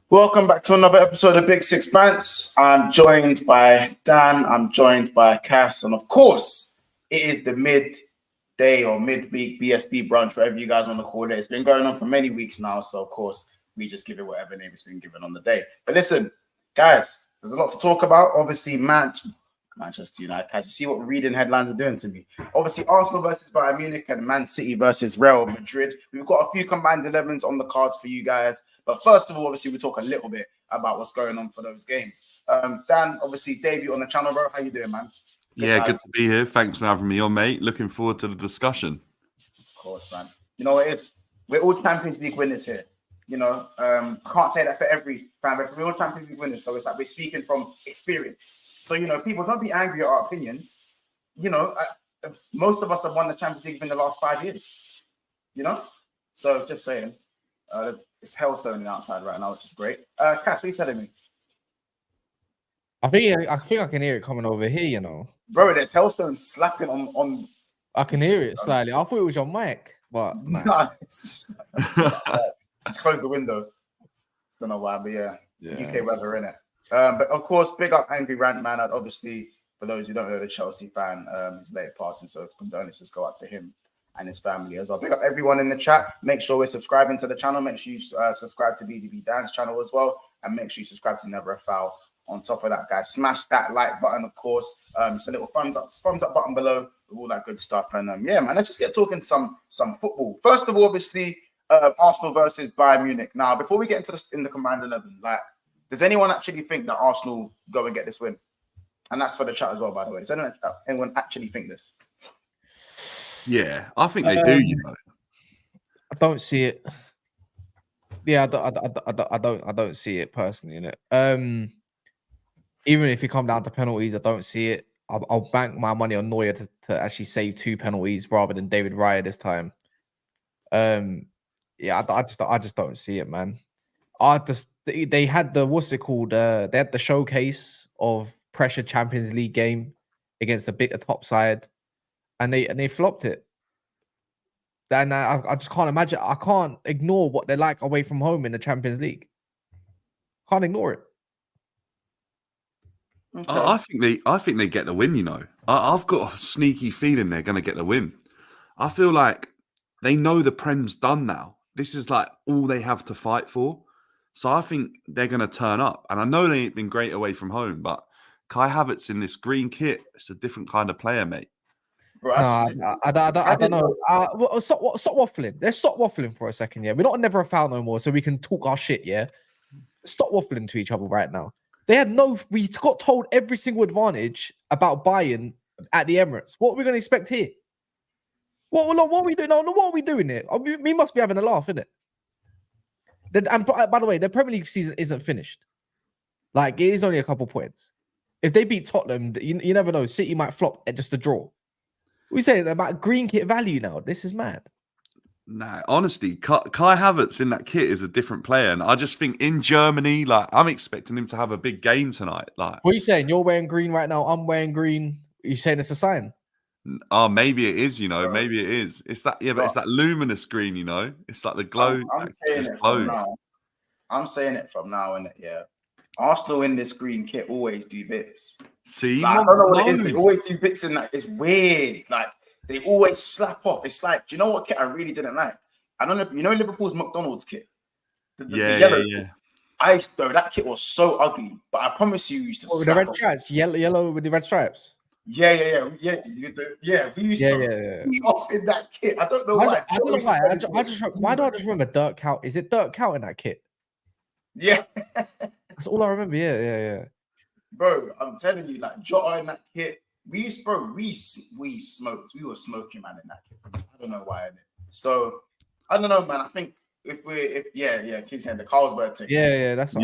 Welcome back to another episode of Big Six Bants. I'm joined by Dan, I'm joined by Cass, and of course, it is the midday or midweek BSB brunch, whatever you guys want to call it. It's been going on for many weeks now, so of course, we just give it whatever name it's been given on the day. But listen, guys, there's a lot to talk about. Obviously, Manchester United. Guys, you see what reading headlines are doing to me. Obviously, Arsenal versus Bayern Munich and Man City versus Real Madrid. We've got a few combined 11s on the cards for you guys. But first of all, obviously, we talk a little bit about what's going on for those games. Dan, obviously, debut on the channel, bro. How you doing, man? Good to be here. Thanks for having me on, mate. Looking forward to the discussion. Of course, man. You know what it is? We're all Champions League winners here. You know, I can't say that for every fan base. We're all Champions League winners, so it's like we're speaking from experience. So, you know, people don't be angry at our opinions. You know, most of us have won the Champions League in the last 5 years. You know? So, just saying. It's hailstoning outside right now, which is great. Cass, what are you telling me? I think I can hear it coming over here, you know. Bro, there's hailstone slapping on I can hear it slightly. I thought it was your mic, but nah, it's just close the window. Don't know why, but yeah. UK weather, innit? But of course, big up Angry Rant Man. Obviously, for those who don't know, the Chelsea fan, his late passing, so condolences go out to him and his family as well. Big up everyone in the chat. Make sure we're subscribing to the channel. Make sure you subscribe to BDB Dan's channel as well, and make sure you subscribe to Never a Foul. On top of that, guys, smash that like button, of course. It's a little thumbs up button below with all that good stuff. And yeah, man, let's just get talking some football. First of all, obviously, Arsenal versus Bayern Munich. Now, before we get into in the combined 11, like, does anyone actually think that Arsenal go and get this win? And that's for the chat as well, by the way. Does anyone actually think this? Yeah, I think they do. You know, I don't see it. Yeah, I don't see it personally. In it, even if you come down to penalties, I don't see it. I'll bank my money on Neuer to actually save 2 penalties rather than David Raya this time. Yeah, I just don't see it, man. They had the what's it called? They had the showcase of pressure Champions League game against a top side, and they flopped it. And I just can't imagine. I can't ignore what they're like away from home in the Champions League. Can't ignore it. Okay. I think they get the win. You know, I've got a sneaky feeling they're going to get the win. I feel like they know the Prem's done now. This is like all they have to fight for. So I think they're going to turn up. And I know they ain't been great away from home, but Kai Havertz in this green kit, it's a different kind of player, mate. Bro, I don't know. Stop waffling. Let's stop waffling for a second, yeah? We're not Never a Foul no more, so we can talk our shit, yeah? Stop waffling to each other right now. We got told every single advantage about Bayern at the Emirates. What are we going to expect here? What are we doing? No, what are we doing here? We must be having a laugh, innit? And by the way, the Premier League season isn't finished. Like, it is only a couple points. If they beat Tottenham, you never know. City might flop at just a draw. We saying about green kit value now. This is mad. Nah, honestly, Kai Havertz in that kit is a different player. And I just think in Germany, like, I'm expecting him to have a big game tonight. Like, what are you saying? You're wearing green right now. I'm wearing green. Are you saying it's a sign? Oh, maybe it is, you know. Maybe it is. It's that, yeah, but it's that luminous green, you know. It's like the glow. I'm saying it from now. I'm saying it from now, innit? Yeah. Arsenal in this green kit always do bits. See, like, I don't know what it is. They always do bits in that. It's weird. Like, they always slap off. It's like, do you know what kit I really didn't like? I don't know if you know Liverpool's McDonald's kit. The yellow kit. That kit was so ugly, but I promise you, used to with the red stripes, yellow with the red stripes. Yeah. We used to be off in that kit. I don't know why. Why do I just remember Dirk Cout? Is it Dirk Cout in that kit? Yeah. That's all I remember. Yeah. Bro, I'm telling you, like Jota in that kit. We smoked. We were smoking, man, in that kit. I don't know why. So I don't know, man. I think keep saying the Carlsberg thing. Yeah, that's what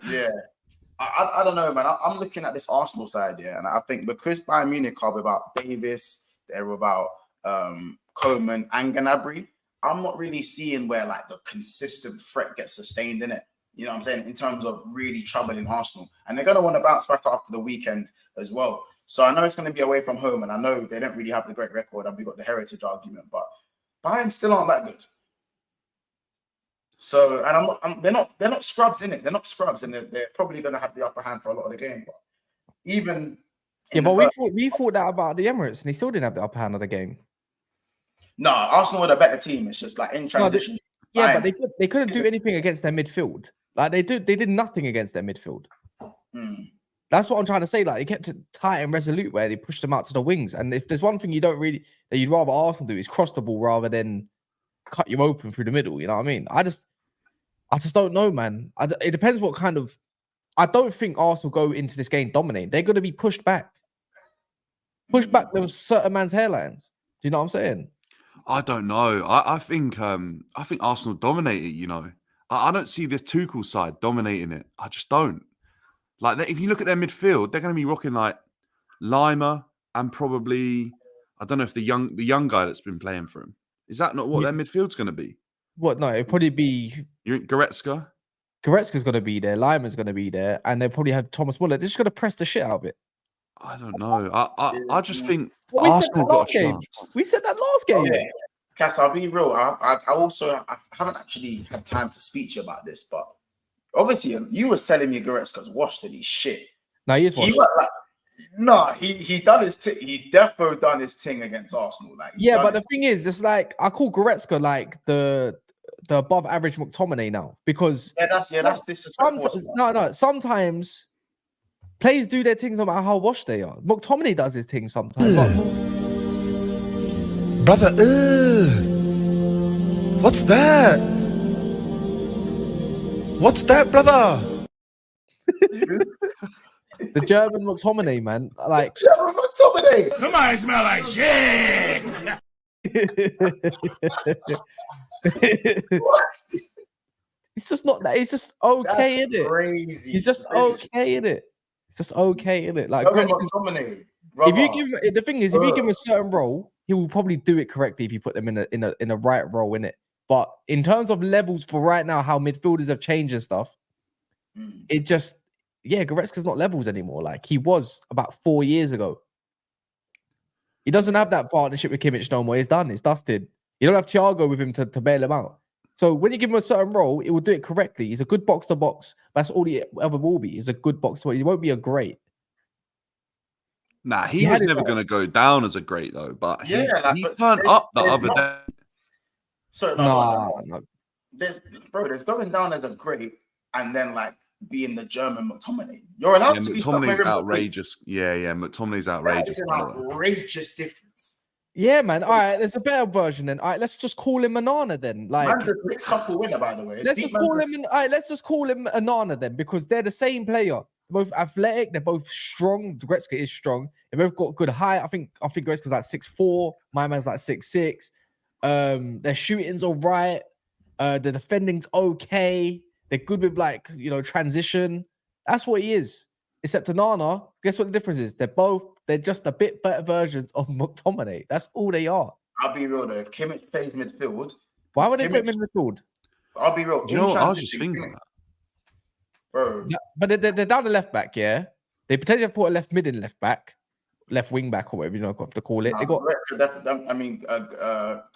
yeah. I don't know, man. I'm looking at this Arsenal side, yeah, and I think because Bayern Munich are without Davis, they're without Coman and Gnabry, I'm not really seeing where like the consistent threat gets sustained in it. You know what I'm saying? In terms of really troubling Arsenal. And they're going to want to bounce back after the weekend as well. So I know it's going to be away from home, and I know they don't really have the great record, and we've got the heritage argument, but Bayern still aren't that good. So, and they're not scrubs in it. They're not scrubs, and they're probably going to have the upper hand for a lot of the game. But even but we thought that about the Emirates, and they still didn't have the upper hand of the game. No, Arsenal were the better team. It's just like in transition. But they couldn't do anything against their midfield. Like they did nothing against their midfield. That's what I'm trying to say. Like they kept it tight and resolute where they pushed them out to the wings. And if there's one thing you'd rather Arsenal do is cross the ball rather than cut you open through the middle. You know what I mean? I just don't know, man. It depends what kind of. I don't think Arsenal go into this game dominating. They're going to be pushed back. Pushed back with certain man's hairlines. Do you know what I'm saying? I don't know. I think Arsenal dominate it. You know, I don't see the Tuchel side dominating it. I just don't. Like if you look at their midfield, they're going to be rocking like Lima and probably I don't know if the young guy that's been playing for him. Is that not what their midfield's going to be? What? No, it'd probably be Goretzka. Goretzka's going to be there. Lima's going to be there, and they probably have Thomas Muller. They're just going to press the shit out of it. I don't know. I just think we Arsenal got a game. We said that last game. Yeah. Cass, I'll be real. I haven't actually had time to speak to you about this, but obviously you was telling me Goretzka's washed and he's shit. No, he is washed. He done his thing. He defo done his thing against Arsenal. Like but the thing is, it's like I call Goretzka like the above average McTominay now because that's disrespectful. Sometimes players do their things no matter how washed they are. McTominay does his thing sometimes. Brother, what's that? What's that, brother? The German McTominay, man. Like German McTominay. Somebody smell like shit. What? It's just not that. It's just okay, in it. Crazy. He's just okay in it. It's just okay in it. Like McTominay. If you give the thing is, if you give him a certain role, he will probably do it correctly if you put them in a right role in it. But in terms of levels for right now, how midfielders have changed and stuff, it just Goretzka's not levels anymore. Like he was about 4 years ago. He doesn't have that partnership with Kimmich no more. It's done. It's dusted. You don't have Thiago with him to bail him out. So when you give him a certain role, it will do it correctly. He's a good box to box. That's all he ever will be. He's a good box to box. He won't be a great. Nah, he was never going to go down as a great though. But he turned up the other day. No. There's going down as a great, and then like being the German McTominay. You're allowed to be. McTominay's outrageous. McTominay's outrageous. That is an outrageous difference. Yeah, man. All right, there's a better version then. All right, let's just call him Anana then. Like, man's a six couple winner, by the way. Let's just call him Anana then, because they're the same player. They're both athletic. They're both strong. Goretzka is strong. They both got good height. I think Goretzka's like 6'4". My man's like 6'6". Their shooting's all right. The defending's okay. They're good with transition. That's what he is. Except Anana, guess what the difference is? They're just a bit better versions of McTominay. That's all they are. I'll be real though. If Kimmich plays midfield, why would they put him in midfield? I'll be real. You know what? I was just thinking that. Bro. Yeah, but they're down the left back, yeah. They potentially have put a left mid and left back, left wing back, or whatever you have to call it. They got.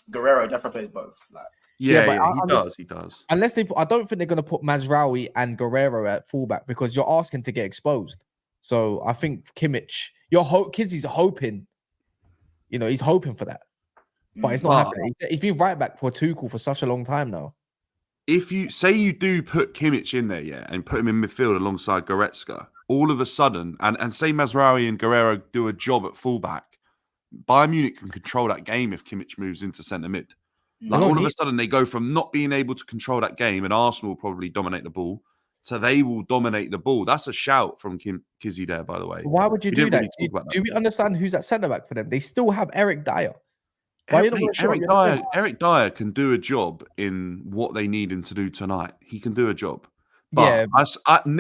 Guerrero definitely plays both. Like. He does. Unless I don't think they're going to put Mazraoui and Guerrero at fullback because you're asking to get exposed. So I think Kimmich, Kizzy's hoping, he's hoping for that, but it's not happening. He's been right back for Tuchel for such a long time now. If you say you do put Kimmich in there, and put him in midfield alongside Goretzka, all of a sudden, and say Mazraoui and Guerrero do a job at fullback, Bayern Munich can control that game if Kimmich moves into centre mid. Like all of a sudden, they go from not being able to control that game, and Arsenal will probably dominate the ball, so they will dominate the ball. That's a shout from Kizzy there, by the way. Why would you do that? Do we understand who's at centre back for them? They still have Eric Dyer. Eric Dyer can do a job in what they need him to do tonight. He can do a job. But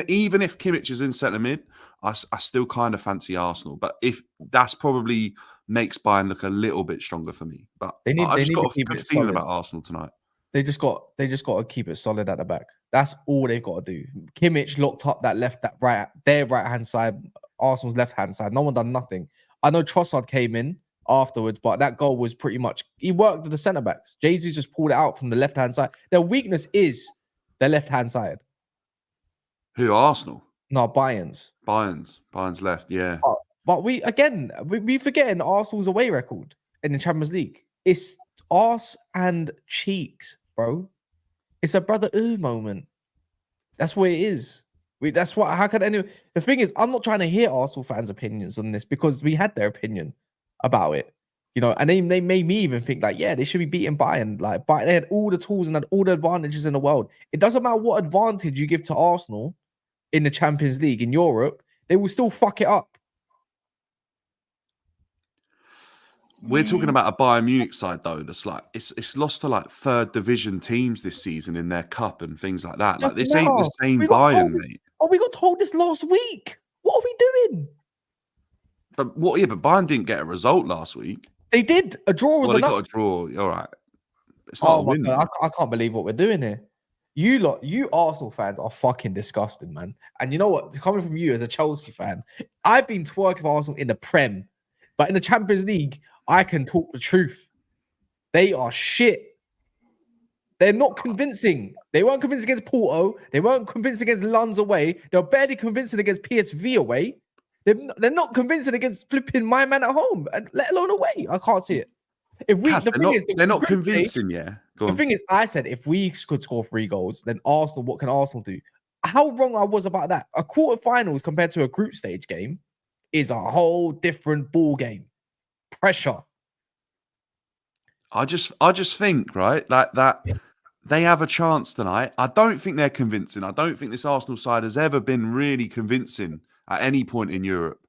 even if Kimmich is in centre mid, I still kind of fancy Arsenal. But if that's probably makes Bayern look a little bit stronger for me. But I just got a good feeling about Arsenal tonight. They just got to keep it solid at the back. That's all they've got to do. Kimmich locked up their right hand side, Arsenal's left hand side. No one done nothing. I know Trossard came in afterwards, but that goal was pretty much he worked with the centre backs. Jesus just pulled it out from the left hand side. Their weakness is their left hand side. Who? Arsenal? No, Bayern's left. Yeah. But we forgetting Arsenal's away record in the Champions League. It's arse and cheeks, bro. It's a brother moment. That's what it is. That's what. How could anyone? The thing is, I'm not trying to hear Arsenal fans' opinions on this because we had their opinion about it, and they made me even think like, yeah, they should be beating Bayern. Like, but they had all the tools and had all the advantages in the world. It doesn't matter what advantage you give to Arsenal in the Champions League in Europe, they will still fuck it up. We're talking about a Bayern Munich side though. That's like it's lost to like third division teams this season in their cup and things like that. Like this ain't the same Bayern, mate. Oh, we got told this last week. What are we doing? But what? Yeah, but Bayern didn't get a result last week. They did. A draw was enough. They got a draw. All right. It's not a win. God, I can't believe what we're doing here. You Arsenal fans are fucking disgusting, man. And you know what? Coming from you as a Chelsea fan, I've been twerking for Arsenal in the Prem, but in the Champions League, I can talk the truth. They are shit. They're not convincing. They weren't convincing against Porto. They weren't convincing against Lens away. They were barely convincing against PSV away. They're not convincing against flipping my man at home, and let alone away. I can't see it. If we, Cass, they're not convincing. The thing is, I said if we could score 3 goals, then Arsenal. What can Arsenal do? How wrong I was about that. A quarterfinals compared to a group stage game is a whole different ball game. Pressure. I just think right like that. They have a chance tonight. I don't think they're convincing. I don't think this Arsenal side has ever been really convincing at any point in Europe.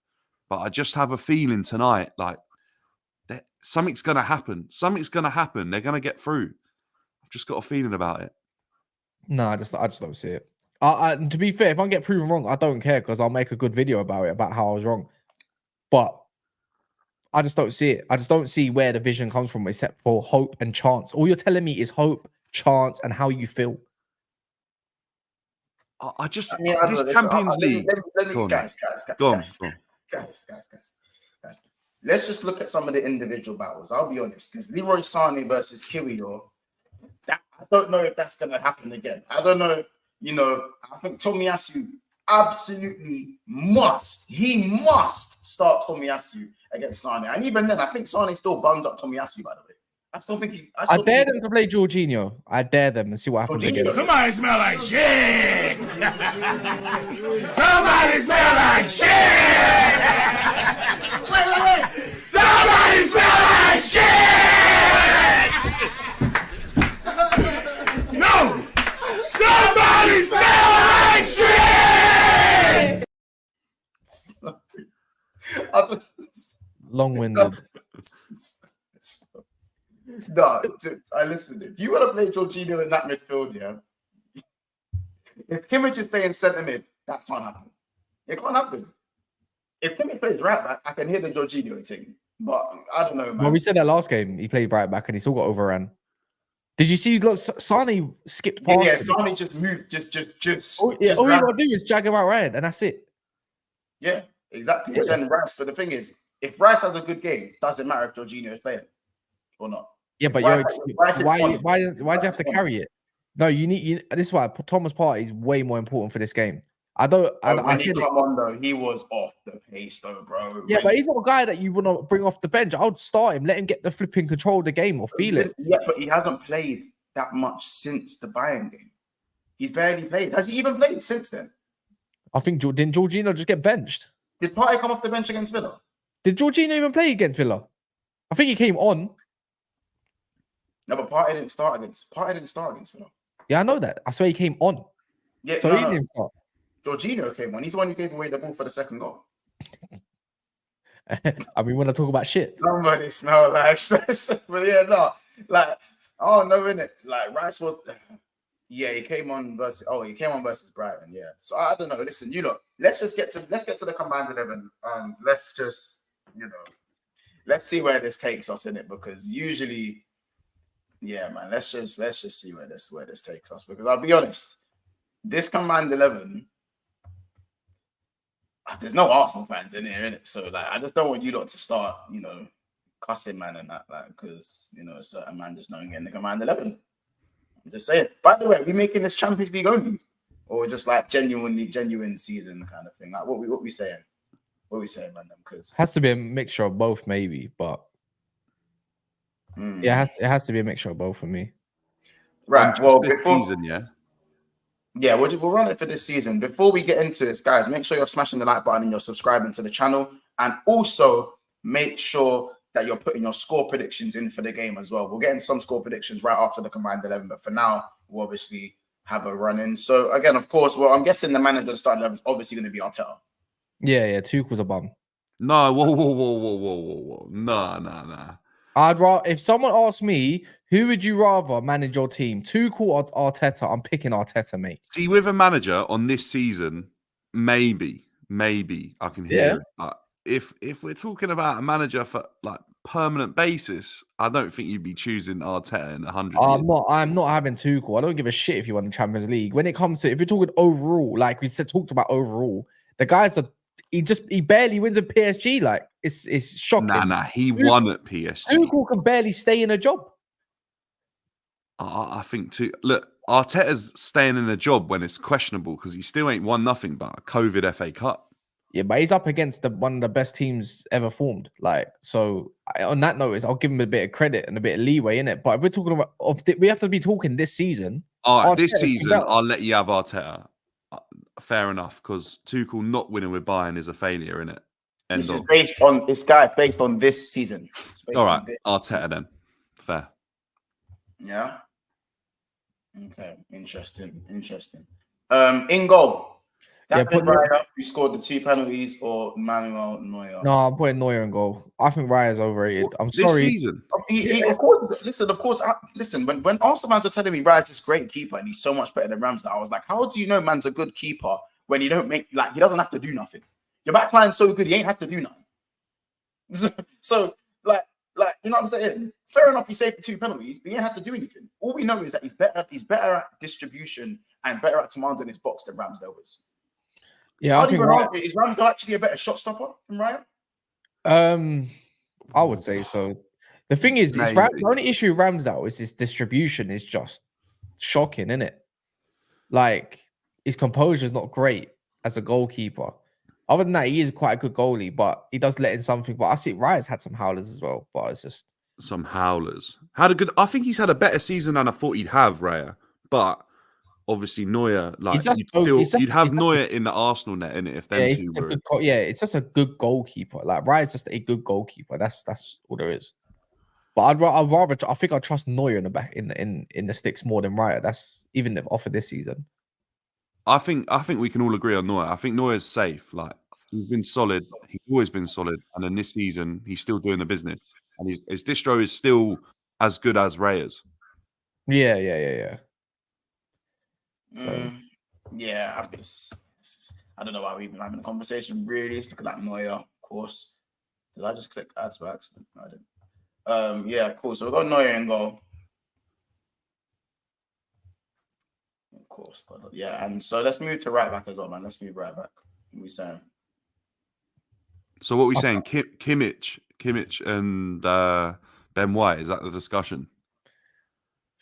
But I just have a feeling tonight, like something's going to happen. Something's going to happen. They're going to get through. I've just got a feeling about it. No, I just don't see it. To be fair, if I get proven wrong, I don't care because I'll make a good video about it, about how I was wrong. But I just don't see it. I just don't see where the vision comes from except for hope and chance. All you're telling me is hope, chance, and how you feel. This Champions League. Guys. Let's just look at some of the individual battles. I'll be honest, because Leroy Sané versus Kiwior, I don't know if that's going to happen again. I don't know. I think Tomiyasu absolutely must start Tomiyasu against Sané. And even then, I think Sané still buns up Tomiyasu, by the way. I still think I dare them to play Jorginho. I dare them and see what happens again. Somebody smell like shit! Somebody smell like shit! Wait! Somebody smell like shit! No! Somebody smell like shit! Long-winded. No, I listen. If you want to play Jorginho in that midfield, yeah. If Kimmich is playing centre mid, that can't happen. It can't happen. If Kimmich plays right back, I can hear the Jorginho thing. But I don't know, man. Well, we said that last game. He played right back and he still got overrun. Did you see? Look, Sané skipped past. Yeah, Sané just moved. Just. All you gotta do is jag him out right, and that's it. Yeah, exactly. Yeah. But then Rice. But the thing is, if Rice has a good game, doesn't matter if Jorginho is playing or not. Yeah, but why do you have to carry it? No, this is why Thomas Partey is way more important for this game. When he come on though, he was off the pace though, bro. Yeah, but he's not a guy that you want to bring off the bench. I would start him, let him get the flipping control of the game or feel it. Yeah, but he hasn't played that much since the Bayern game. He's barely played. Has he even played since then? I think didn't Jorginho just get benched? Did Partey come off the bench against Villa? Did Jorginho even play against Villa? I think he came on. No, but Partey didn't start against Villa. Yeah, I know that. I swear he came on. Yeah, so he didn't start. Jorginho came on. He's the one who gave away the ball for the second goal. I mean, when I talk about shit, somebody smell like shit. But yeah, no, like, oh no, innit? Like Rice was, yeah, he came on versus Brighton. Yeah, so I don't know. Listen, let's get to the combined 11 and let's just, let's see where this takes us in it, because usually, yeah, man, let's just see where this takes us, because I'll be honest, this combined 11. There's no Arsenal fans in here, innit? So like, I just don't want you lot to start, cussing man and that, like, because a certain man just don't get in the command 11. I'm just saying. By the way, are we making this Champions League only, or just like genuine season kind of thing? Like, what we saying? What we saying, man? Because has to be a mixture of both, maybe, but yeah, it has to be a mixture of both for me. Right. Well, this season, yeah, we'll run it for this season. Before we get into this, guys, make sure you're smashing the like button and you're subscribing to the channel, and also make sure that you're putting your score predictions in for the game as well. We're getting some score predictions right after the combined 11, but for now, we'll obviously have a run in. So again, of course, well, I'm guessing the manager of the starting 11 is obviously going to be Arteta. Yeah, Tuchel's a bum. No, whoa. Nah. I'd rather, if someone asked me, who would you rather manage your team, Tuchel or Arteta? I'm picking Arteta, mate. See, with a manager on this season, maybe I can hear it. But if we're talking about a manager for like permanent basis, I don't think you'd be choosing Arteta in 100 years. I'm not having Tuchel. I don't give a shit if you won the Champions League. When it comes to, if you're talking overall, like we talked about overall, the guys are. He barely wins at PSG. Like it's shocking. Nah. He won at PSG. Tuchel can barely stay in a job. I think too. Look, Arteta's staying in a job when it's questionable because he still ain't won nothing but a COVID FA Cup. Yeah, but he's up against one of the best teams ever formed. Like, so on that note, I'll give him a bit of credit and a bit of leeway in it. But if we're talking about, we have to be talking this season. All right, this season, I'll let you have Arteta. Fair enough, because Tuchel not winning with Bayern is a failure, isn't it? This is based on this season. All right, Arteta then. Fair. Yeah. Okay. Interesting. In goal. David Raya, who scored the 2 penalties, or Manuel Neuer? No, I'm putting Neuer in goal. I think Raya's overrated. I'm sorry. Season. Of course. Listen. When Arsenal fans are telling me Raya's this great keeper and he's so much better than Ramsdale, I was like, how do you know man's a good keeper when you don't make, like, he doesn't have to do nothing? Your back line's so good, he ain't have to do nothing. So like, you know what I'm saying? Fair enough, he saved the 2 penalties, but he ain't have to do anything. All we know is that he's better at distribution and better at commanding his box than Ramsdale is. Yeah, I think is Ramsdale actually a better shot stopper than Raya? I would say so. The thing is, the only issue with Ramsdale is his distribution is just shocking, isn't it? Like, his composure is not great as a goalkeeper. Other than that, he is quite a good goalie, but he does let in something. But I see Raya's had some howlers as well, but it's just some howlers. I think he's had a better season than I thought he'd have, Raya. But obviously Neuer, like you'd have Neuer in the Arsenal net, innit? If it's just a good goalkeeper. Like Raya's just a good goalkeeper. That's all there is. But I think I'd trust Neuer in the back in the sticks more than Raya. That's even if offered this season. I think we can all agree on Neuer. I think Neuer's safe. Like, he's been solid. He's always been solid. And then this season, he's still doing the business. And his distro is still as good as Raya's. Yeah. Yeah, I don't know why we've been having a conversation. Really, let's look at that Neuer, of course. Did I just click ads by accident? No, I didn't. Yeah, cool. So we've got Neuer in goal. Of course, but yeah, and so let's move to right back as well, man. Let's move right back. What are we saying? So what are we saying? Kimmich, and Ben White. Is that the discussion?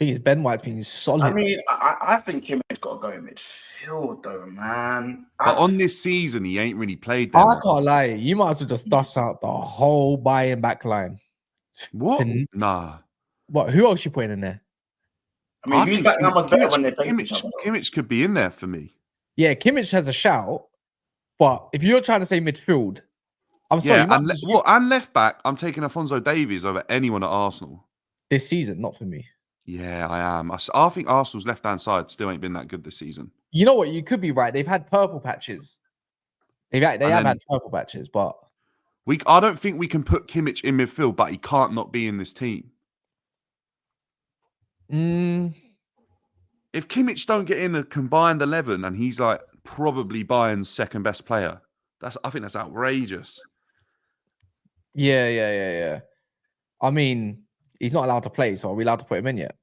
I think Ben White's been solid. I mean, I think Kimmich got to go in midfield, though, man. But on this season, he ain't really played that. I can't lie. You might as well just dust out the whole Bayern back line. What? Nah. What? Who else you putting in there? I mean, who's back numbers better when they face each other? Kimmich could be in there for me. Yeah, Kimmich has a shout. But if you're trying to say midfield, I'm sorry. Yeah, and left back, I'm taking Alphonso Davies over anyone at Arsenal. This season, not for me. Yeah, I am. I think Arsenal's left-hand side still ain't been that good this season. You know what? You could be right. They've had purple patches. They have had purple patches, but I don't think we can put Kimmich in midfield, but he can't not be in this team. If Kimmich don't get in a combined 11 and he's like probably Bayern's second best player, I think that's outrageous. Yeah. I mean, he's not allowed to play, so are we allowed to put him in yet?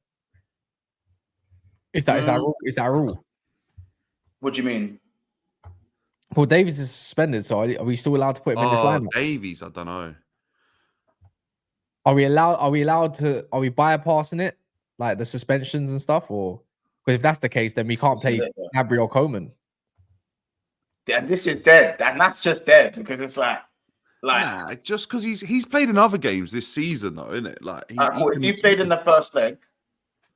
Is that a rule? What do you mean? Well, Davies is suspended, so are we still allowed to put him in this lineup? Davies, I don't know. Are we allowed to? Are we bypassing it, like the suspensions and stuff? Or because if that's the case, then we can't play Gabriel Coleman. Yeah, this is dead, and that's just dead because it's like nah, just because he's played in other games this season, though, isn't it? Like, cool. If you played in the first leg,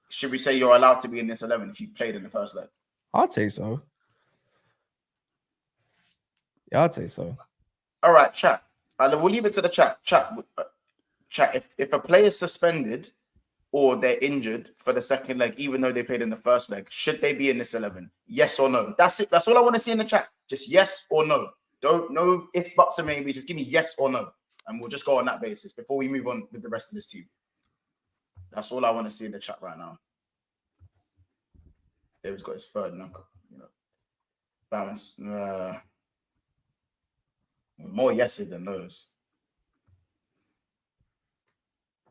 should we say you're allowed to be in this 11 if you've played in the first leg? I'd say so. Yeah, I'd say so. All right, chat. We'll leave it to the chat. Chat. If a player is suspended or they're injured for the second leg, even though they played in the first leg, should they be in this 11? Yes or no? That's it. That's all I want to see in the chat. Just yes or no. Don't know if buts or maybe. Just give me yes or no, and we'll just go on that basis before we move on with the rest of this team. That's all I want to see in the chat right now. David's got his third knuckle. Balance. More yeses than no's.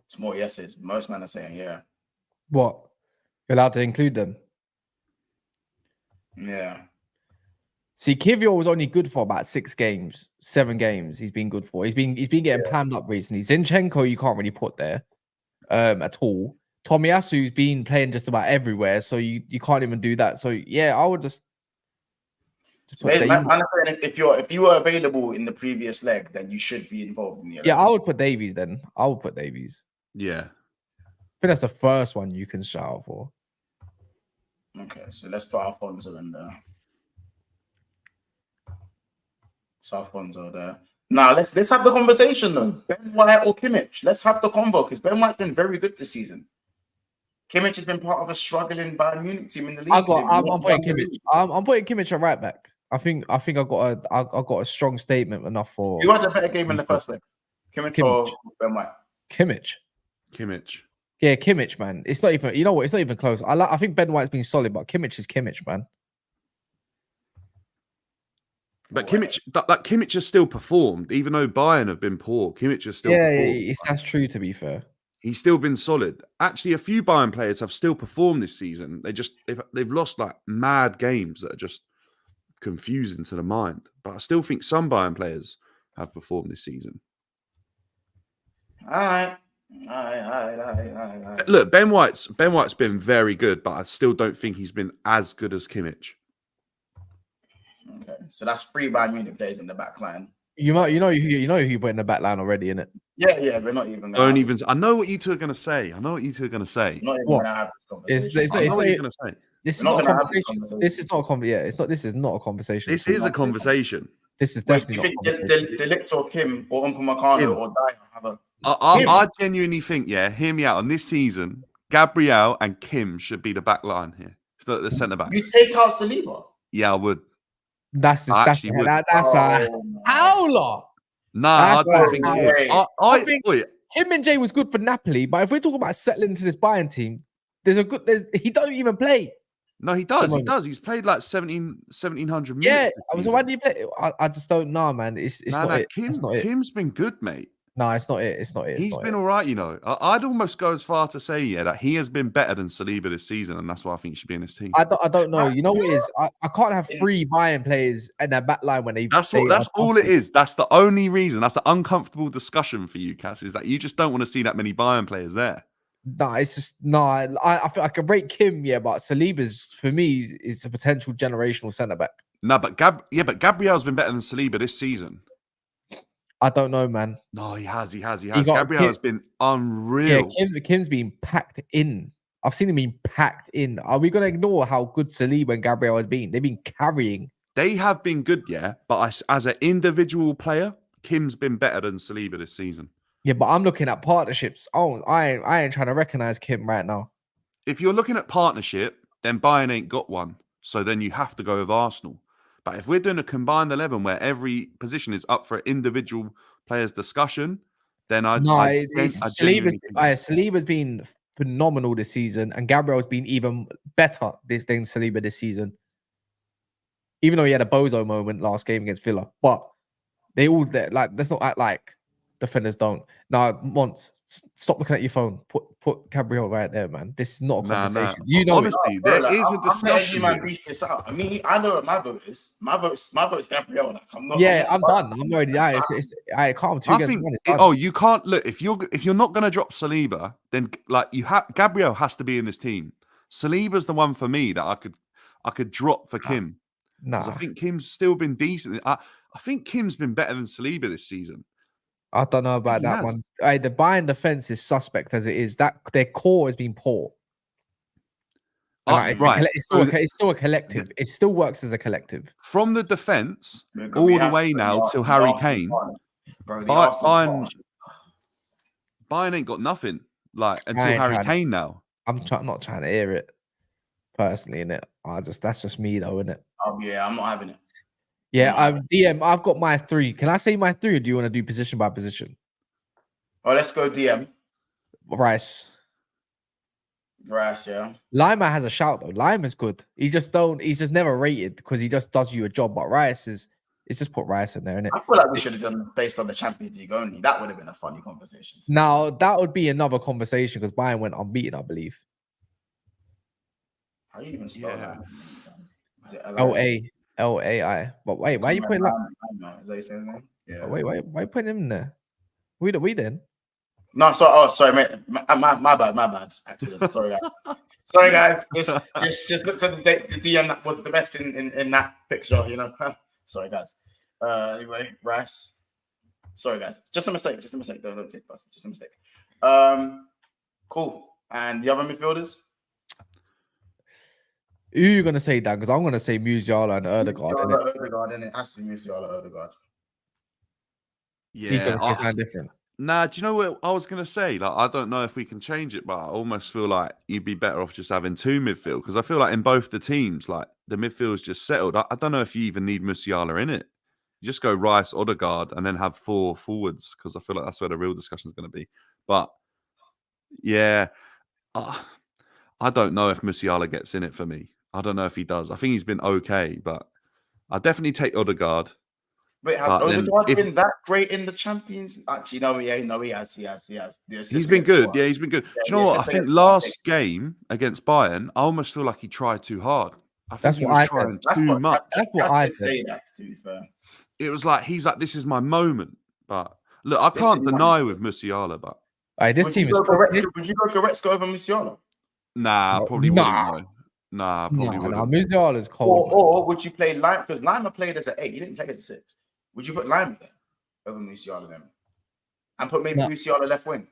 It's more yeses. Most men are saying yeah. What? You're allowed to include them? Yeah. See, Kivior was only good for about 7 games. He's been good for. He's been getting panned up recently. Zinchenko, you can't really put there at all. Tomiyasu's been playing just about everywhere, so you can't even do that. So yeah, I would just if you were available in the previous leg, then you should be involved in the 11. Yeah, I would put Davies then. I would put Davies. Yeah. I think that's the first one you can shout out for. Okay, so let's put Alfonso in there. So Alfonso there. Now let's have the conversation though. Ben White or Kimmich? Let's have the convo because Ben White's been very good this season. Kimmich has been part of a struggling Bayern Munich team in the league. I'm putting Kimmich. I'm putting Kimmich at right back. I think I got a strong statement enough for. You had a better game in the first leg. Kimmich or Ben White? Kimmich. Yeah, Kimmich, man. It's not even. You know what? It's not even close. I think Ben White's been solid, but Kimmich is Kimmich, man. But Kimmich has still performed, even though Bayern have been poor. Kimmich has still performed. Yeah, that's true. To be fair, he's still been solid. Actually, a few Bayern players have still performed this season. They've lost like mad games that are just confusing to the mind. But I still think some Bayern players have performed this season. All right. Look, Ben White's been very good, but I still don't think he's been as good as Kimmich. Okay, so that's 3 Bayern Munich players in the back line. You know who you put in the back line already, innit? Yeah, we're not even. I know what you two are going to say. Not even going to have this conversation. I know what you're going to say. This is not a conversation. This is not a conversation. Yeah, it's not. This is not a conversation. This is a conversation. This is definitely not a conversation. De Ligt or Kim or Upamecano or Dyer have a. I genuinely think, hear me out. On this season, Gabriel and Kim should be the back line here. The centre back. You take out Saliba? Yeah, I would. That's a howler. Nah, I don't think it is. I think him and Jay was good for Napoli, but if we're talking about settling into this Bayern team, he don't even play. No, he does. He does. He's played like 1,700 minutes. Yeah, so why do you play? I just don't know, man. It's not it. It's not it. Kim's been good, mate. No, it's not it. It's not it. He's been all right, you know. I'd almost go as far to say, that he has been better than Saliba this season, and that's why I think he should be in his team. I don't know. You know what it is? I can't have 3 Bayern players in their back line when they. That's all it is. That's the only reason. That's the uncomfortable discussion for you, Cass, is that you just don't want to see that many Bayern players there. No, it's just no. I feel I can rate Kim, but Saliba's for me is a potential generational centre back. No, but Gabriel's been better than Saliba this season. I don't know, man. No, he has. Gabriel has been unreal. Yeah, Kim's been packed in. I've seen him being packed in. Are we going to ignore how good Saliba and Gabriel has been? They've been carrying. They have been good, but as an individual player, Kim's been better than Saliba this season. Yeah, but I'm looking at partnerships. Oh, I ain't trying to recognize Kim right now. If you're looking at partnership, then Bayern ain't got one. So then you have to go with Arsenal. But if we're doing a combined 11 where every position is up for individual players' discussion, then Saliba's been phenomenal this season, and Gabriel's been even better than Saliba this season. Even though he had a bozo moment last game against Villa, but let's not act like defenders don't. Now, stop looking at your phone. put Gabriel right there, man. This is not a Nah. conversation. You know, Honestly, Bro, there like, is a I'm letting discussion. you man here. beef this out. I mean, I know what my vote is. My vote's Gabriel. Like, yeah, I'm done. I'm already. I can't. Two I against think. one. It's done. Oh, you can't look if you're not going to drop Saliba, then like you have Gabriel has to be in this team. Saliba's the one for me that I could drop for Kim. Because I think Kim's still been decent. I think Kim's been better than Saliba this season. I don't know about that one. The Bayern defense is suspect as it is. That their core has been poor. It's still a collective. It still works as a collective. From the defense all the way now till Harry Kane. Bayern ain't got nothing like until Harry Kane now. I'm not trying to hear it personally, innit? That's just me though, innit? Yeah, I'm not having it. Yeah, DM. I've got my 3. Can I say my 3, or do you want to do position by position? Oh, let's go DM. Rice, Yeah. Lima has a shout though. Lima's good. He's just never rated because he just does you a job. But Rice it's just put Rice in there, innit? I feel like we should have done based on the Champions League only. That would have been a funny conversation. Now that would be another conversation because Bayern went unbeaten, I believe. How do you even spell that? LAI. But wait, why are you putting that? Is that his name? Yeah. Wait, why are you putting him in there? We then? No, sorry, mate. My bad. Accident. Sorry, guys. Just looked at the DM that was the best in that picture, you know. Sorry, guys. Anyway, Rice. Sorry, guys. Just a mistake. Don't take it. Just a mistake. Cool. And the other midfielders? Who are you gonna say, Dan? Because I'm gonna say Musiala and Ødegaard. Ødegaard, innit? Has to be Musiala, Ødegaard. Yeah, he's gonna say something different. Nah, do you know what I was gonna say? Like, I don't know if we can change it, but I almost feel like you'd be better off just having 2 midfield because I feel like in both the teams, like the midfield's just settled. I don't know if you even need Musiala in it. You just go Rice, Ødegaard, and then have 4 forwards because I feel like that's where the real discussion is going to be. But yeah, I don't know if Musiala gets in it for me. I don't know if he does. I think he's been okay, but I'll definitely take Ødegaard. Wait, has Ødegaard been that great in the Champions? Actually, no, he has. He's been good. Yeah, he's been good. Do you know what? I think last game against Bayern, I almost feel like he tried too hard. I think he was trying too much. That's what I'd say. That to be fair, it was like he's like, this is my moment. But look, I can't deny with Musiala, but this team is. Would you go Goretzka over Musiala? Nah, probably wouldn't. No. Nah, probably wouldn't. Musiala's cold. Or would you play Lima? Because Lima played as an 8. He didn't play as a 6. Would you put Lima there over Musiala then? And put maybe Musiala left wing?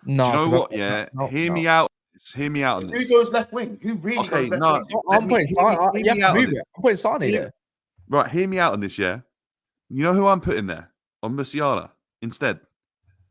No. Do you know what? Yeah. Hear me out. Hear me out. Who goes left wing? Who really goes left wing? I'm putting Sane there. Right, hear me out on this, yeah? You know who I'm putting there? On Musiala instead.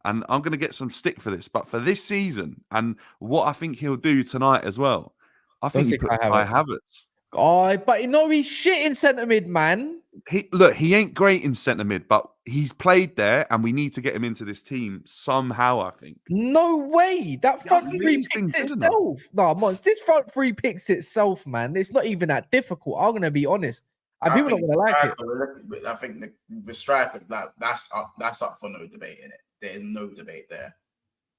And I'm going to get some stick for this. But for this season and what I think he'll do tonight as well, I think he put Kai Havertz. Oh, but you know he's shit in centre mid, man. He ain't great in centre mid, but he's played there, and we need to get him into this team somehow. I think. No way. That front 3 picks itself. No, Mons, this front 3 picks itself, man. It's not even that difficult. I'm gonna be honest. And people not gonna like it. I think the striker, like that's up for no debate in it. There is no debate there.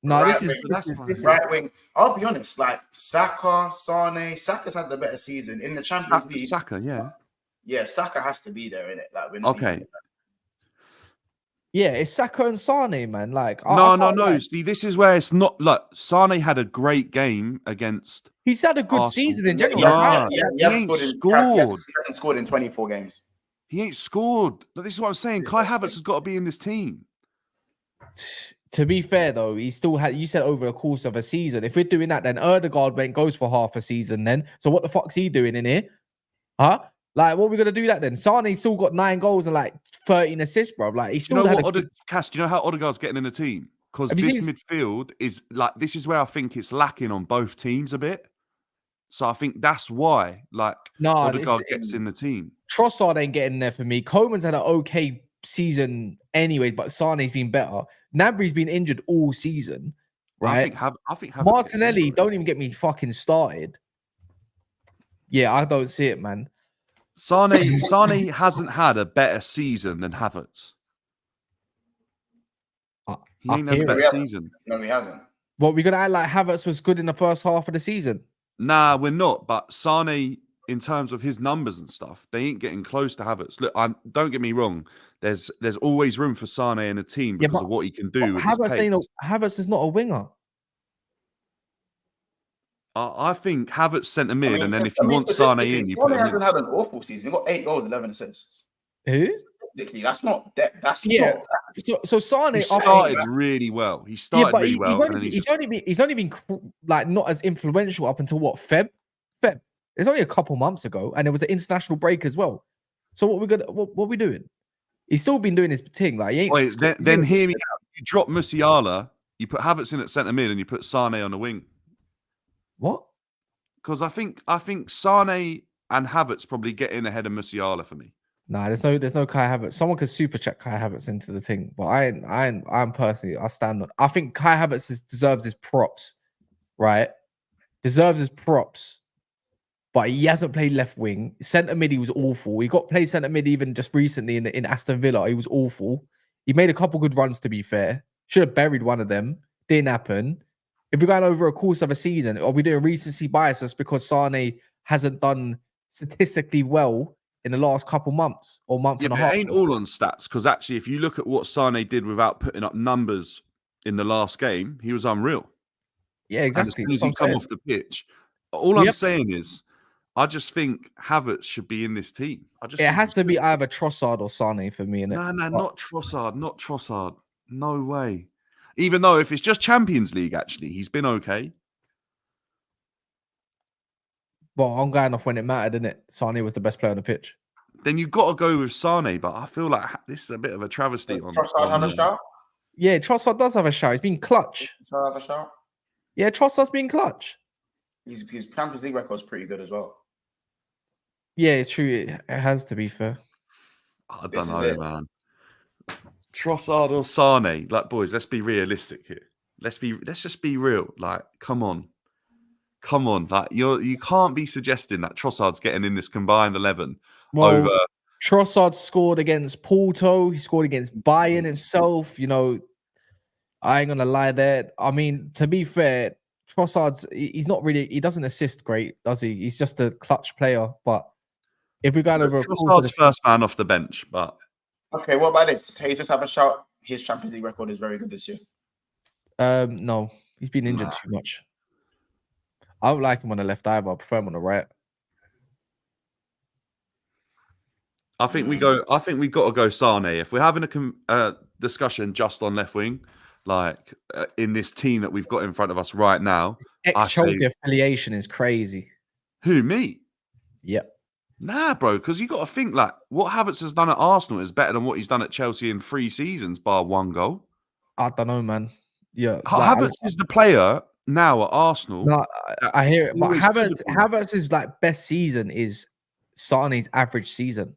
No, this is right wing. I'll be honest, like Saka, Sane. Saka's had the better season in the Champions League. Saka, yeah. Yeah, Saka has to be there in it. Like, okay. Yeah, it's Saka and Sane, man. Like, no. See, this is where it's not like Sane had a great game against. He's had a good season in general. He hasn't scored. He hasn't scored in 24 games. He ain't scored. This is what I'm saying. Kai Havertz has got to be in this team. To be fair, though, he still had. You said over the course of a season. If we're doing that, then Ødegaard goes for half a season. Then, so what the fuck's he doing in here? Huh? Like, what are we gonna do that then? Sane's still got 9 goals and like 13 assists, bro. Like, he's still. Do you know how Ødegaard's getting in the team? Because this midfield is like this is where I think it's lacking on both teams a bit. So I think that's why, like, Ødegaard gets in the team. Trossard ain't getting there for me. Coman's had an okay season anyway, but Sane's been better. Gnabry's been injured all season, right? I think Martinelli, don't even get me fucking started. Yeah, I don't see it, man. Sane hasn't had a better season than Havertz. He ain't had a better season. No, he hasn't. What, we gonna act like Havertz was good in the first half of the season? Nah, we're not. But Sane, in terms of his numbers and stuff, they ain't getting close to Havertz. Look, don't get me wrong. There's always room for Sane in a team because of what he can do with his pace. Havertz is not a winger. I think Havertz centre mid, and then if you want Sane statistically, in, you put Sane him hasn't in. had an awful season. He got 8 goals, 11 assists. Who? Statistically, that's not that. That's Yeah. not. So Sane He started really well. He started but really well, and then he's only been like not as influential up until what, Feb. It's only a couple months ago, and it was an international break as well. So what we doing? He's still been doing his thing. Like, he ain't. Wait, then hear me out. You drop Musiala, you put Havertz in at centre mid, and you put Sane on the wing. What? Because I think Sane and Havertz probably get in ahead of Musiala for me. Nah, there's no Kai Havertz. Someone could super check Kai Havertz into the thing, but I'm personally, I stand on. I think Kai Havertz deserves his props, right? Deserves his props, but he hasn't played left wing. Centre mid, he was awful. He got played centre mid even just recently in Aston Villa. He was awful. He made a couple good runs, to be fair. Should have buried one of them. Didn't happen. If we're going over a course of a season, are we doing recency bias just because Sane hasn't done statistically well in the last couple months or month and a half? It ain't all on stats, because actually, if you look at what Sane did without putting up numbers in the last game, he was unreal. Yeah, exactly. And as soon as he come off the pitch, all I'm saying is, I just think Havertz should be in this team. It has to be either Trossard or Sane for me. No, not Trossard. No way. Even though if it's just Champions League, actually, he's been okay. Well, I'm going off when it mattered, isn't it? Sane was the best player on the pitch. Then you've got to go with Sane, but I feel like this is a bit of a travesty. Trossard have a shout? Yeah, Trossard does have a shout. He's been clutch. Trossard have a shout? Yeah, Trossard's been clutch. His Champions League record's pretty good as well. Yeah, it's true. It has, to be fair. I don't know, man. Trossard or Sane? Like, boys, let's be realistic here. Let's just be real. Like, come on. Like, you can't be suggesting that Trossard's getting in this combined 11 over. Trossard scored against Porto. He scored against Bayern himself. You know, I ain't gonna lie there. I mean, to be fair, he's not really. He doesn't assist great, does he? He's just a clutch player. But if we're going over, Trossard's first man off the bench, but. Okay, what about this? Does Jesus have a shout? His Champions League record is very good this year. No, he's been injured too much. I don't like him on the left either. I prefer him on the right. I think we got to go Sane. If we're having a discussion just on left wing, like in this team that we've got in front of us right now, Ex-Chelsea affiliation is crazy. Who, me? Yep. Nah, bro, because you got to think like what Havertz has done at Arsenal is better than what he's done at Chelsea in 3 seasons, bar 1 goal. I don't know, man. Yeah, Havertz is the player now at Arsenal. No, I hear it, but Havertz's like best season is Sane's average season.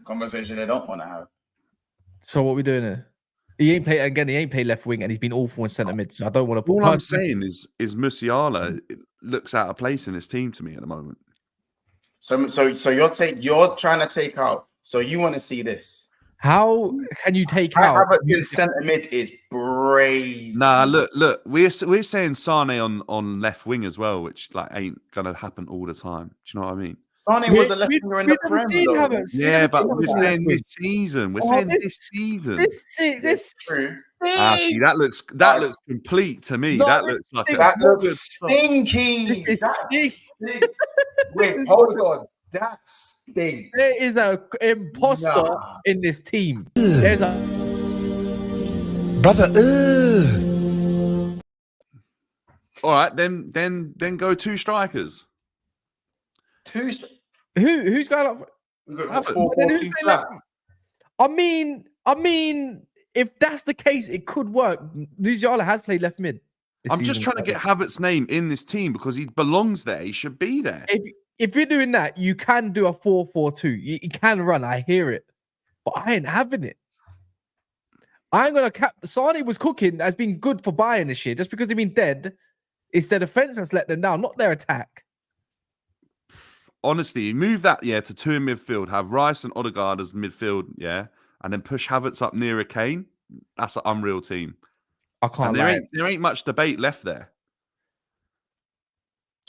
Conversation they don't want to have. So what we doing here? He ain't played left wing, and he's been awful in centre mid. So I don't want to. All I'm saying is Musiala looks out of place in his team to me at the moment. So you're trying to take out. So you want to see this? How can you take out? Havertz in centre mid is crazy. Nah, look, we're saying Sane on left wing as well, which like ain't gonna happen all the time. Do you know what I mean? Sane was a left winger in the Prem. Yeah, but we're saying this season. We're saying this season. This true. See, that looks complete to me. No, that looks like that looks stinky. Wait, hold on. That stinks. There is an imposter in this team. There's a brother. All right, then go 2 strikers. Who's going up? I mean, if that's the case, it could work. Musiala has played left mid. I'm just trying to get Havertz's name in this team because he belongs there. He should be there. If you're doing that, you can do a 4-4-2. You can run. I hear it, but I ain't having it. I ain't gonna cap. Sane was cooking. Has been good for Bayern this year. Just because they've been dead, it's their defense that's let them down, not their attack. Honestly, move that to 2 in midfield. Have Rice and Odegaard as midfield, and then push Havertz up nearer Kane. That's an unreal team. I can't And lie. there ain't much debate left there.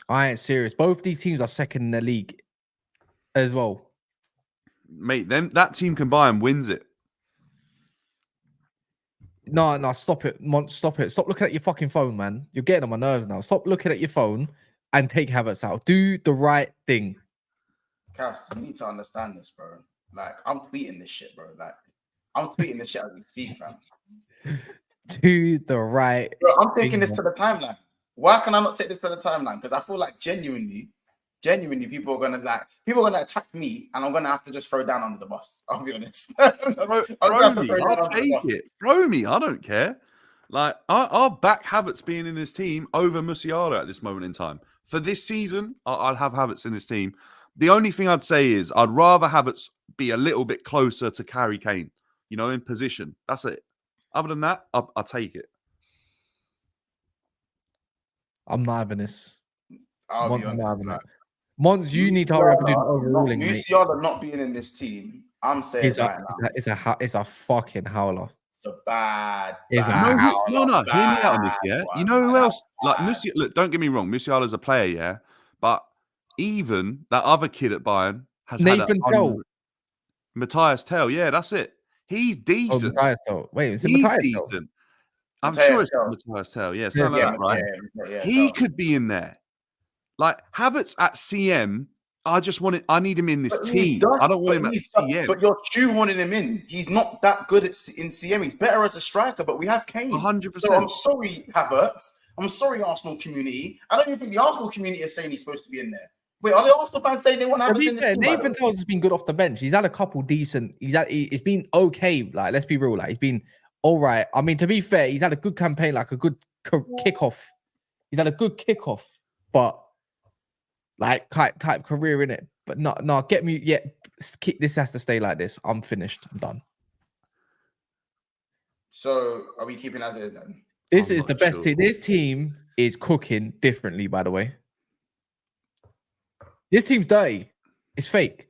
I ain't serious. Both these teams are second in the league as well. Mate, that team combined wins it. No, stop it. Stop it. Stop looking at your fucking phone, man. You're getting on my nerves now. Stop looking at your phone and take Havertz out. Do the right thing. Cass, you need to understand this, bro. Like, I'm tweeting this shit, bro. Like, I'm tweeting this shit as we speak, fam. Do the right Bro, I'm taking thing, this to the timeline. Why can I not take this to the timeline? Because I feel like genuinely, people are gonna attack me, and I'm gonna have to just throw down under the bus. I'll be honest. Throw me, I'll take it. Throw me, I don't care. Like, I'll back Havertz being in this team over Musiala at this moment in time. For this season, I'll have Havertz in this team. The only thing I'd say is I'd rather Havertz be a little bit closer to Harry Kane, you know, in position. That's it. Other than that, I'll take it. I'm not having this. I'll be honest. Mons, you need to hurry up and do the overruling, mate. Musiala not being in this team, I'm saying It's a fucking howler. It's a bad. It's a No, howler. hear me out on this, yeah? You know who else? Like, Musiala, look, don't get me wrong, Musiala's a player, yeah? But even that other kid at Bayern has Nathan Tell. Matthias Tell, yeah, that's it. He's decent. Matthias Tell. Wait, is it He's Matthias decent. Tell? I'm Matthias sure it's Tell. Matthias Tell. Yeah, something like that, right? Yeah, He could be in there. Like, Havertz at CM, I need him in this team. I don't want him at CM. But you're shoehorning him in. He's not that good in CM. He's better as a striker, but we have Kane. 100%. So I'm sorry, Havertz. I'm sorry, Arsenal community. I don't even think the Arsenal community is saying he's supposed to be in there. Wait, are the Arsenal fans saying they want Havertz in this team? Nathan Tell's has been good off the bench. He's had a couple decent. It's been okay. Like, let's be real. Like, he's been all right. I mean, to be fair, he's had a good campaign, like a good kickoff. He's had a good kickoff, but like type career in it. But no, get me. Yeah, this has to stay like this. I'm finished. I'm done. So are we keeping as it is then? This is the best team. This team is cooking differently, by the way. This team's dirty. It's fake.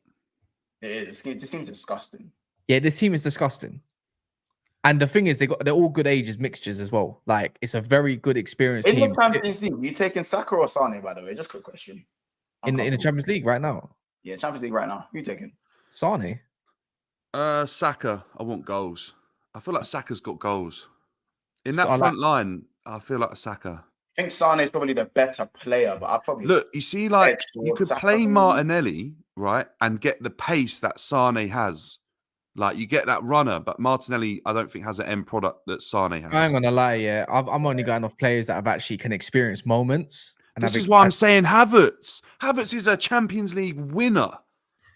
It seems disgusting. Yeah, this team is disgusting. And the thing is, they're all good ages mixtures as well. Like, it's a very good experience In team. the Champions League, you taking Saka or Sane, by the way? Just a quick question. In the Champions League right now. Yeah, Champions League right now. Who you taking? Sane. Saka. I want goals. I feel like Saka's got goals. In that front line, I feel like Saka. I think Sane is probably the better player, but I probably look. You see, like, you could play Martinelli, right, and get the pace that Sane has. Like, you get that runner, but Martinelli, I don't think has an end product that Sane has. I ain't gonna lie, yeah. I'm only going off players that have actually can experience moments. And this is why I'm saying Havertz. Havertz is a Champions League winner.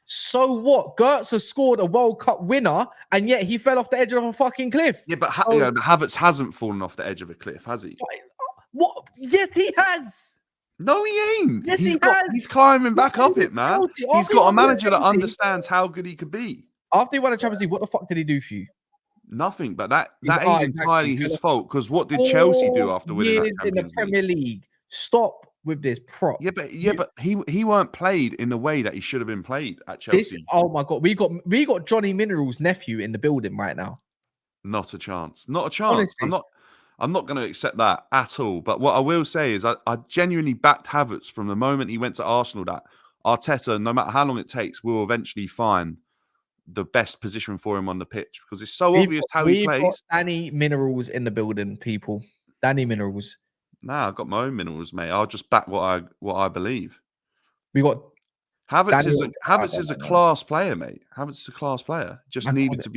So what? Gertz has scored a World Cup winner, and yet he fell off the edge of a fucking cliff. Yeah, but Havertz hasn't fallen off the edge of a cliff, has he? What? Yes, he has. No, he ain't. Yes, he has. He's climbing back up it, man. He's got a manager that understands how good he could be. After he won the Champions League, what the fuck did he do for you? Nothing, but that ain't entirely his fault. Because what did Chelsea do after winning that Champions in the Premier League? Stop with this prop. Yeah, but he weren't played in the way that he should have been played at Chelsea. Oh my god, we got Johnny Mineral's nephew in the building right now. Not a chance. Not a chance. Honestly. I'm not going to accept that at all. But what I will say is I genuinely backed Havertz from the moment he went to Arsenal that Arteta, no matter how long it takes, will eventually find the best position for him on the pitch because it's so obvious how he plays. Got Danny Minerals in the building, people. Danny Minerals. Nah, I've got my own minerals, mate. I'll just back what I believe. We got Havertz is a class player, mate. Havertz is a class player. Just needed to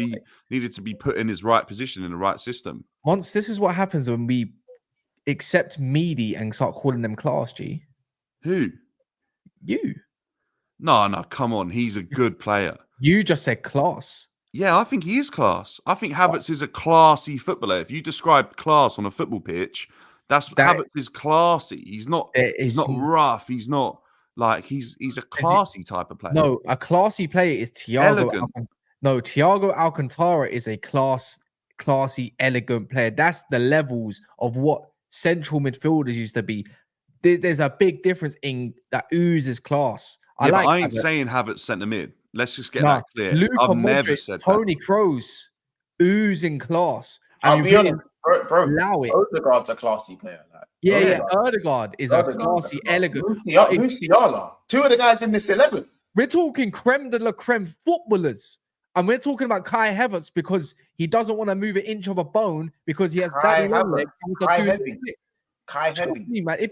be put in his right position in the right system. Once this is what happens when we accept Meaty and start calling them class, G. Who? You. No, come on. He's a good player. You just said class. Yeah, I think he is class. I think Havertz is a classy footballer. If you describe class on a football pitch, Havertz is classy. He's not rough. He's not like he's a classy type of player. No, a classy player is Thiago. Thiago Alcantara is a classy, elegant player. That's the levels of what central midfielders used to be. There's a big difference in that oozes class. I ain't saying Havertz centre mid. Let's just get that clear. Luka I've Modric, never said Tony Kroos, oozing class. I'll be honest, bro. Allow it. Odegaard's a classy player. Like, Yeah. Odegaard is a classy, elegant. Musiala. Two of the guys in this 11. We're talking creme de la creme footballers. And we're talking about Kai Havertz because he doesn't want to move an inch of a bone because he has daddy long legs. Kai heavy. Me, man.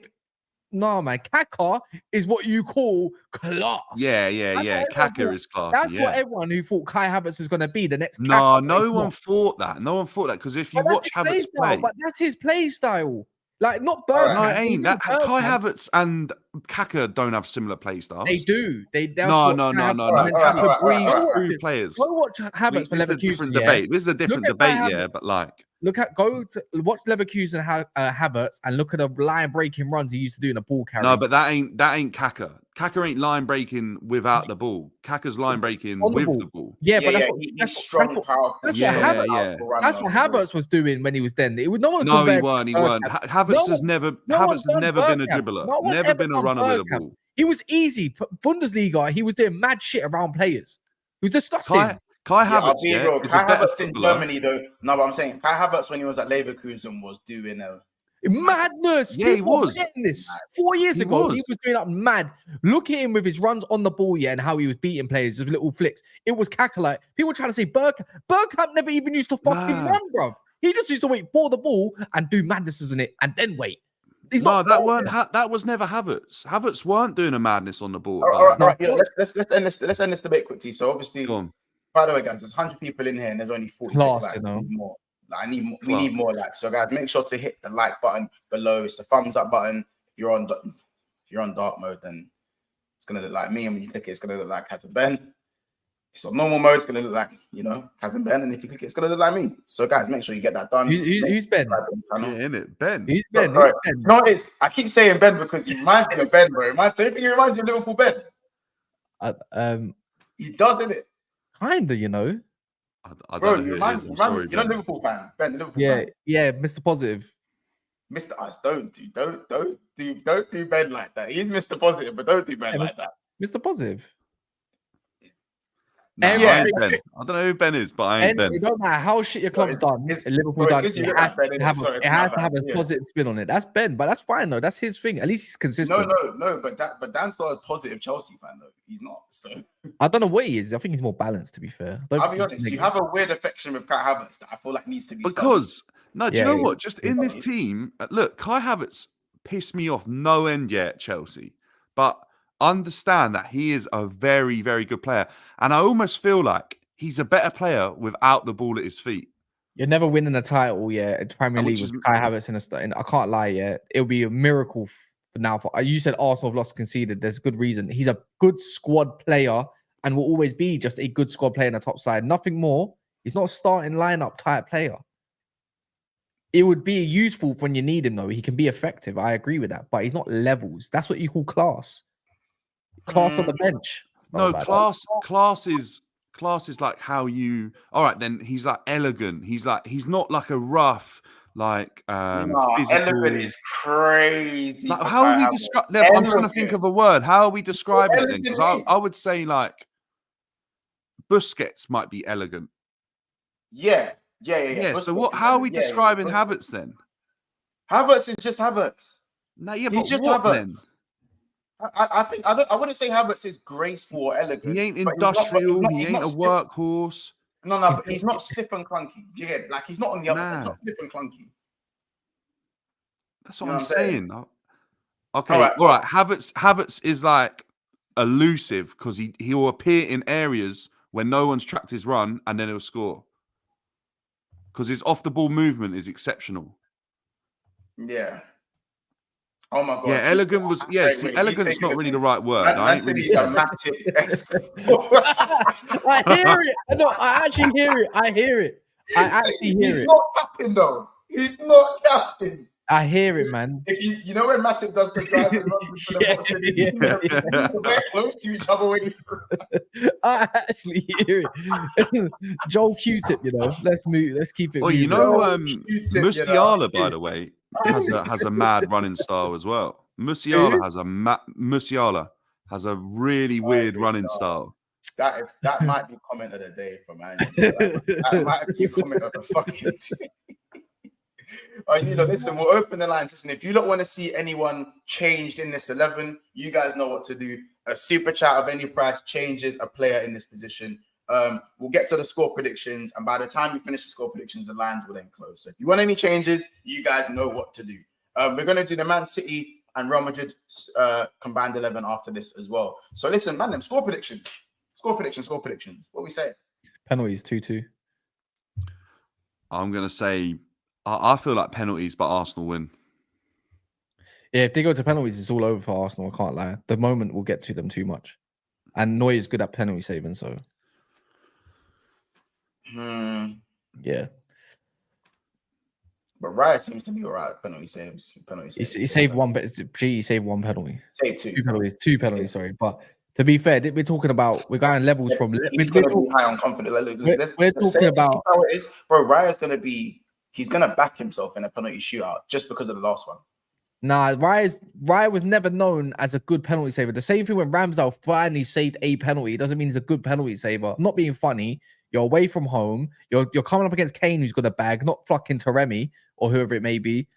Man, Kaka is what you call class. Yeah. Kaka is classy. That's what everyone who thought Kai Havertz was going to be the next. No one thought that. No one thought that because if you watch Havertz play, but that's his play style. Like not Bergkamp. No, it ain't. Kai Havertz and Kaka don't have similar play styles. They do. No. Kaka breeds through players. Go watch Havertz for Leverkusen. This is a different debate, but like. Watch Leverkusen Havertz and look at the line breaking runs he used to do in the ball carries. No, but that ain't Kaka. Kaka ain't line breaking without the ball. Kaka's line breaking with the ball. Yeah, but that's strong, powerful. That's what Havertz was doing when he was then. He weren't. He weren't. Havertz has never been a dribbler. Never been a runner with a ball. He was easy. Bundesliga, he was doing mad shit around players. He was disgusting. Kai Havertz, Kai Havertz in Germany, though. No, but I'm saying Kai Havertz when he was at Leverkusen was doing madness. Yeah, he was. This 4 years ago, he was doing up mad. Look at him with his runs on the ball, and how he was beating players with little flicks. It was Kaka. Like people were trying to say Bergkamp. Bergkamp never even used to fucking run, bro. He just used to wait for the ball and do madnesses in it, and then wait. That was never Havertz. Havertz weren't doing a madness on the ball. All right. Let's end this debate quickly. So obviously. By the way, guys, there's 100 people in here and there's only 46 likes. We need more. We need more likes. So, guys, make sure to hit the like button below. It's the thumbs up button. If you're on dark mode, then it's gonna look like me, and when you click it, it's gonna look like Kaz and Ben. It's on normal mode. It's gonna look like Kaz and Ben, and if you click it, it's gonna look like me. So, guys, make sure you get that done. Who's Ben? Ben. Who's Ben? Right. No, I keep saying Ben because he reminds me of Ben, bro. Don't you think he reminds you of Liverpool Ben? He does, innit? Kinda, I bro, you Liverpool fan, Ben, the Liverpool fan. Yeah, Mr. Positive. Mr. Us, don't do Ben like that. He's Mr. Positive, but don't do Ben like that. Mr. Positive. No, I ain't Ben. I don't know who Ben is, but I ain't Ben. It don't matter how shit your club's done. Liverpool done. It has to have a positive spin on it. That's Ben, but that's fine though. That's his thing. At least he's consistent. No. But Dan's not a positive Chelsea fan though. He's not. So I don't know what he is. I think he's more balanced. To be fair, I'll be honest. You have a weird affection with Kai Havertz that I feel like needs to be because do you know what? Just in this team, look, Kai Havertz pissed me off no end yet at Chelsea, but understand that he is a very, very good player. And I almost feel like he's a better player without the ball at his feet. You're never winning a title, it's Premier League with Kai Havertz in a starting. I can't lie, it'll be a miracle for now. You said Arsenal have lost conceded. There's a good reason. He's a good squad player and will always be just a good squad player in the top side. Nothing more. He's not a starting lineup type player. It would be useful when you need him, though. He can be effective. I agree with that. But he's not levels. That's what you call class. Class on the bench. No, class is like how you. All right, then he's like elegant. He's not like a rough, like elegant is crazy. Like, how are we describe? I'm trying to think of a word. How are we describing it? Because I would say like Busquets might be elegant. Yeah. So how are we describing Havertz then? Havertz is just Havertz. No, yeah, he's but just what Havertz. Then? I wouldn't say Havertz is graceful or elegant. He ain't industrial. He ain't a workhorse. No, but he's not stiff and clunky. You get it? Like he's not on the other side. He's not stiff and clunky. That's what I'm saying. Okay, all right. Havertz is like elusive because he will appear in areas where no one's tracked his run and then he'll score. Because his off the ball movement is exceptional. Yeah. Oh my god. Yeah, elegant was. Yeah, elegant's not really the right word. I hear it. No, I actually hear it. I hear it. He's not captain though. He's not captain. I hear it, man. If you know when Matip does the drive and run, they're close to each other. I actually hear it. Joel Q-tip, Let's move. Let's keep it. Oh, Musiala, by the way, has a mad running style as well. Musiala has a really weird running style. That might be comment of the day from Andy. That might be comment of the fucking day. Listen, we'll open the lines. Listen, if you don't want to see anyone changed in this 11, you guys know what to do. A super chat of any price changes a player in this position. We'll get to the score predictions, and by the time we finish the score predictions, the lines will then close. So if you want any changes, you guys know what to do. We're going to do the Man City and Real Madrid combined 11 after this as well. So listen, man, them score predictions. What we say? Penalties 2-2. I'm going to say, I feel like penalties, but Arsenal win. Yeah, if they go to penalties, it's all over for Arsenal. I can't lie. The moment will get to them too much. And Neuer's good at penalty saving, so. Yeah. But Raya seems to be all right at penalty saves. He saved one, but he saved one penalty. Say two. Two penalties, sorry. But to be fair, we're talking about, we're going levels from. He's going to be high on confidence. We're talking about. How it is, bro. Raya's going to be. He's going to back himself in a penalty shootout just because of the last one. Nah, Raya was never known as a good penalty saver. The same thing when Ramsdale finally saved a penalty. It doesn't mean he's a good penalty saver. I'm not being funny. You're away from home. You're coming up against Kane, who's got a bag, not fucking Taremi or whoever it may be.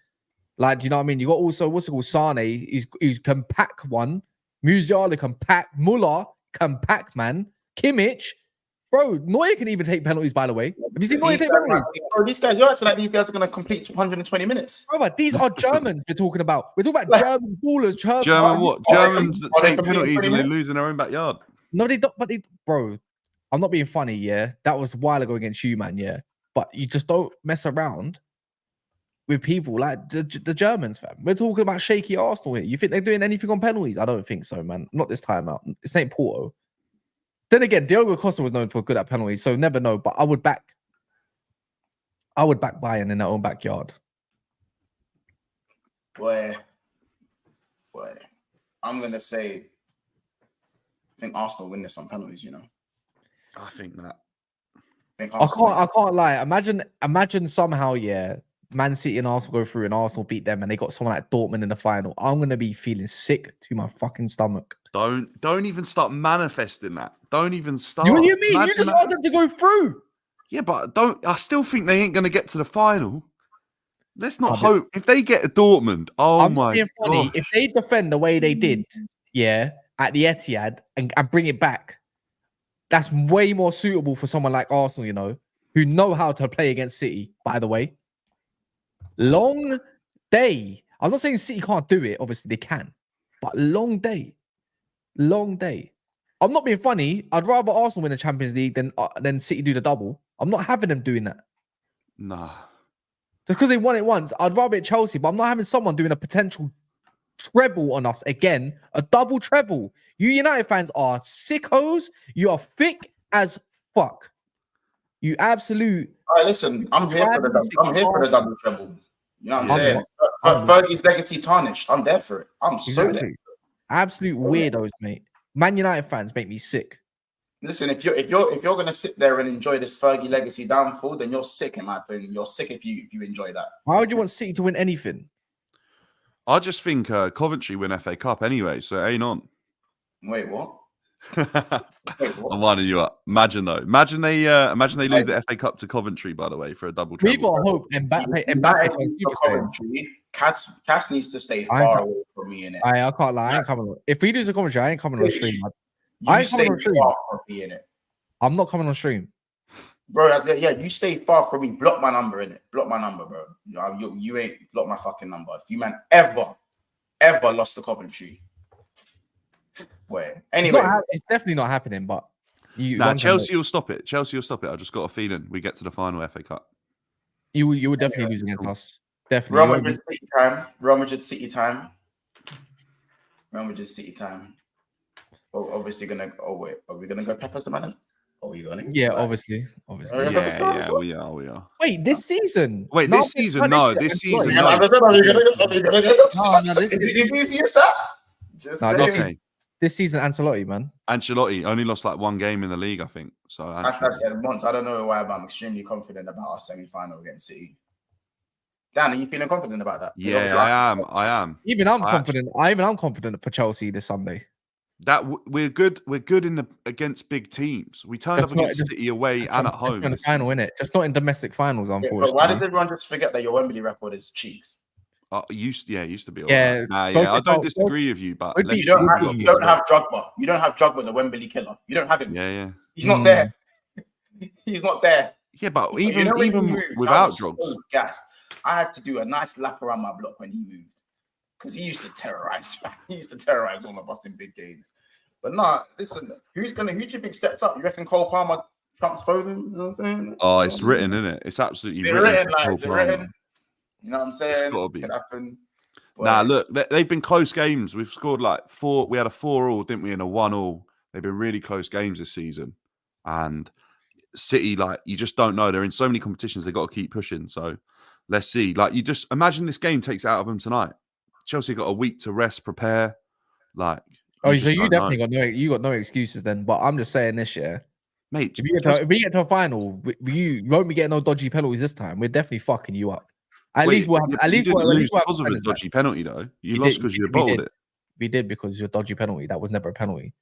Like, do you know what I mean? You got also, what's it called, Sane, who's can pack one. Musiala can pack. Muller can pack, man. Kimmich. Bro, Neuer can even take penalties, by the way. Have you seen Neuer take penalties? Bro, these guys, you're acting like these guys are going to complete 220 minutes. Bro, these are Germans we're talking about. We're talking about German ballers. German what? Germans that take penalties and they lose in their own backyard. No, they don't. But bro, I'm not being funny, yeah. That was a while ago against you, man, yeah. But you just don't mess around with people like the Germans, fam. We're talking about shaky Arsenal here. You think they're doing anything on penalties? I don't think so, man. Not this time out. It's St. Porto. Then again, Diogo Costa was known for good at penalties, so never know. But I would back Bayern in their own backyard. Boy, I'm gonna say, I think Arsenal win this on penalties. You know, I think that. I can't lie. Imagine somehow, yeah, Man City and Arsenal go through and Arsenal beat them, and they got someone like Dortmund in the final. I'm gonna be feeling sick to my fucking stomach. Don't even start manifesting that. Don't even start. What do you mean? You just want them to go through. Yeah, but I still think they ain't gonna get to the final. Let's not hope. If they get a Dortmund, I'm my being funny. gosh. If they defend the way they did, yeah, at the Etihad and bring it back, that's way more suitable for someone like Arsenal, you know, who know how to play against City, by the way. Long day. I'm not saying City can't do it. Obviously, they can. But long day. Long day. I'm not being funny. I'd rather Arsenal win the Champions League than City do the double. I'm not having them doing that. Nah. Just because they won it once, I'd rather it Chelsea, but I'm not having someone doing a potential treble on us again. A double treble. You United fans are sickos. You are thick as fuck. You absolute. All right, listen, I'm here for the double treble. You know what I'm saying? Fergie's legacy tarnished. I'm there for it. I'm so there. Absolute weirdos, mate. Man United fans make me sick. Listen, if you're gonna sit there and enjoy this Fergie legacy downfall, then you're sick, in my opinion. You're sick if you enjoy that. Why would you want City to win anything? I just think Coventry win FA Cup anyway, so it ain't on. Wait, what? I'm winding you up. Imagine though. Imagine they lose the FA Cup to Coventry, by the way, for a double treble. We got hope. Coventry. Cass needs to stay far away from me in it. I can't lie. I ain't coming on. If we lose a Coventry, I ain't coming on stream. You stay far from me in it. I'm not coming on stream. Bro, yeah, you stay far from me. Block my number in it. Block my number, bro. You ain't block my fucking number. If you man ever lost to Coventry, where anyway, it's definitely not happening. But Chelsea will stop it. Chelsea will stop it. I just got a feeling we get to the final FA Cup. You would definitely lose against us. Definitely. Real Madrid City time. Real Madrid City time. Real Madrid City time. Oh, obviously gonna. Oh wait, are we gonna go Peppers the man? Are we going? Yeah, obviously. Yeah, we are. Wait, this season? Wait, this season? No, this season. No, this is that. Just saying. This season, Ancelotti, man. Ancelotti only lost like one game in the league, I think. So as I said once, I don't know why, but I'm extremely confident about our semi-final against City. Dan, are you feeling confident about that? Yeah, I am. Even I'm confident. I'm confident for Chelsea this Sunday. We're good. We're good against big teams. We turned up against City away and at home. In the final, innit? Just not in domestic finals, unfortunately. But why does everyone just forget that your Wembley record is cheeks? Used to be. Yeah, I don't disagree with you, but you don't have Drogba. You don't have Drogba, the Wembley killer. You don't have him. Yeah. He's not there. He's not there. Yeah, but even without Drogba, so gassed. I had to do a nice lap around my block when he moved because he used to terrorize. He used to terrorize all of us in big games. But nah, listen, who do you think stepped up? You reckon Cole Palmer trumps Foden? You know what I'm saying? Oh, it's written, isn't it? It's absolutely written. It's written. You know what I'm saying? It's gotta be. It could happen. But nah, look, they've been close games. We've scored like 4. We had a 4-4, didn't we? And a 1-1. They've been really close games this season. And City, like, you just don't know. They're in so many competitions. They've got to keep pushing. So let's see. Like, you just imagine this game takes it out of them tonight. Chelsea got a week to rest, prepare. Like, so you definitely got no excuses then. But I'm just saying this year, mate. If we get to a final, you won't be getting no dodgy penalties this time. We're definitely fucking you up. At least we'll lose because of a dodgy penalty, though. You lost because you bowled it. We did because your dodgy penalty. That was never a penalty.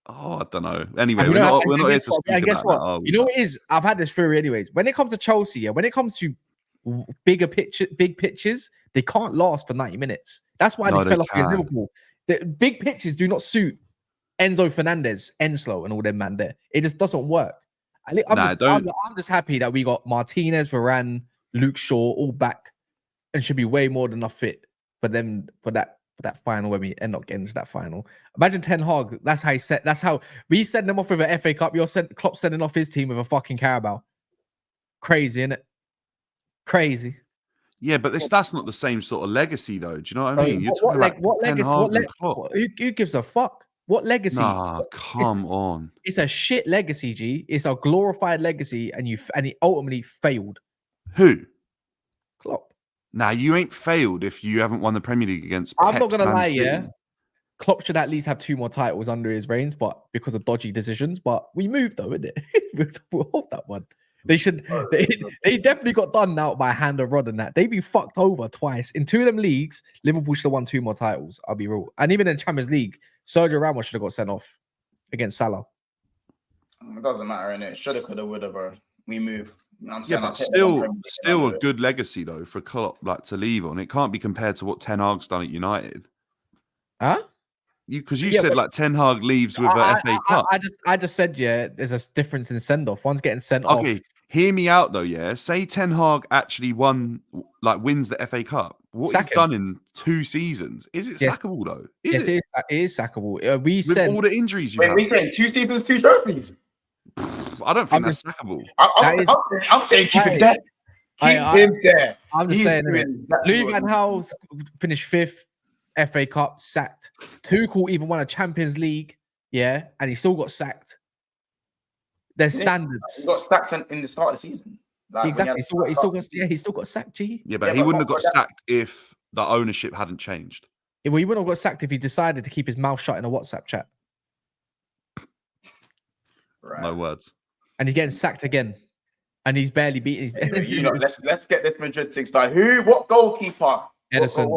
Oh, I don't know. Anyway, we're not here to speak about that. You know what it is? I've had this theory anyways. When it comes to Chelsea, when it comes to big pitches, they can't last for 90 minutes. That's why they fell off against Liverpool. The big pitches do not suit Enzo Fernandez, Enslow, and all them man there. It just doesn't work. I'm just happy that we got Martinez, Varane, Luke Shaw all back and should be way more than enough fit for them for that final when we end up getting to that final. Imagine Ten Hag. That's how we send them off with an FA Cup. Klopp sending off his team with a fucking Carabao. Crazy, isn't it? Crazy. Yeah, but that's not the same sort of legacy, though. Do you know what I mean? What legacy? Who gives a fuck? What legacy? Nah, come on. It's a shit legacy, G. It's a glorified legacy, and he ultimately failed. Who? Klopp. Nah, you ain't failed if you haven't won the Premier League against. I'm not gonna lie, yeah. Klopp should at least have 2 more titles under his reigns, but because of dodgy decisions. But we moved though, isn't it? We'll hold that one. They should. They definitely got done out by a hand of rod and that. They be fucked over twice in 2 of them leagues. Liverpool should have won 2 more titles. I'll be real. And even in Champions League, Sergio Ramos should have got sent off against Salah. It doesn't matter, innit? Shoulda, coulda, woulda, bro. We move. You know what I'm saying? Yeah, but still a good legacy though for Klopp like to leave on. It can't be compared to what Ten Hag's done at United. Huh? Because you said like Ten Hag leaves with a FA Cup. I just said there's a difference in send off. One's getting sent off. Okay, hear me out though. Yeah, say Ten Hag actually wins the FA Cup. What he's done in 2 seasons, is it sackable though? Yes, it is sackable. With all the injuries you have. We saying 2 seasons, 2 trophies. I don't think that's sackable. I'm saying keep him there. Keep him there. I'm just saying. Louis Van Gaal finished 5th. FA Cup, sacked. Tuchel even won a Champions League, and he still got sacked. There's standards. He got sacked in the start of the season. Like, exactly. He still got sacked, G. Yeah, but he wouldn't have got sacked if the ownership hadn't changed. Yeah, well, he wouldn't have got sacked if he decided to keep his mouth shut in a WhatsApp chat. Right. No words. And he's getting sacked again. And he's barely beaten. Let's get this Madrid thing started. What goalkeeper? Edison.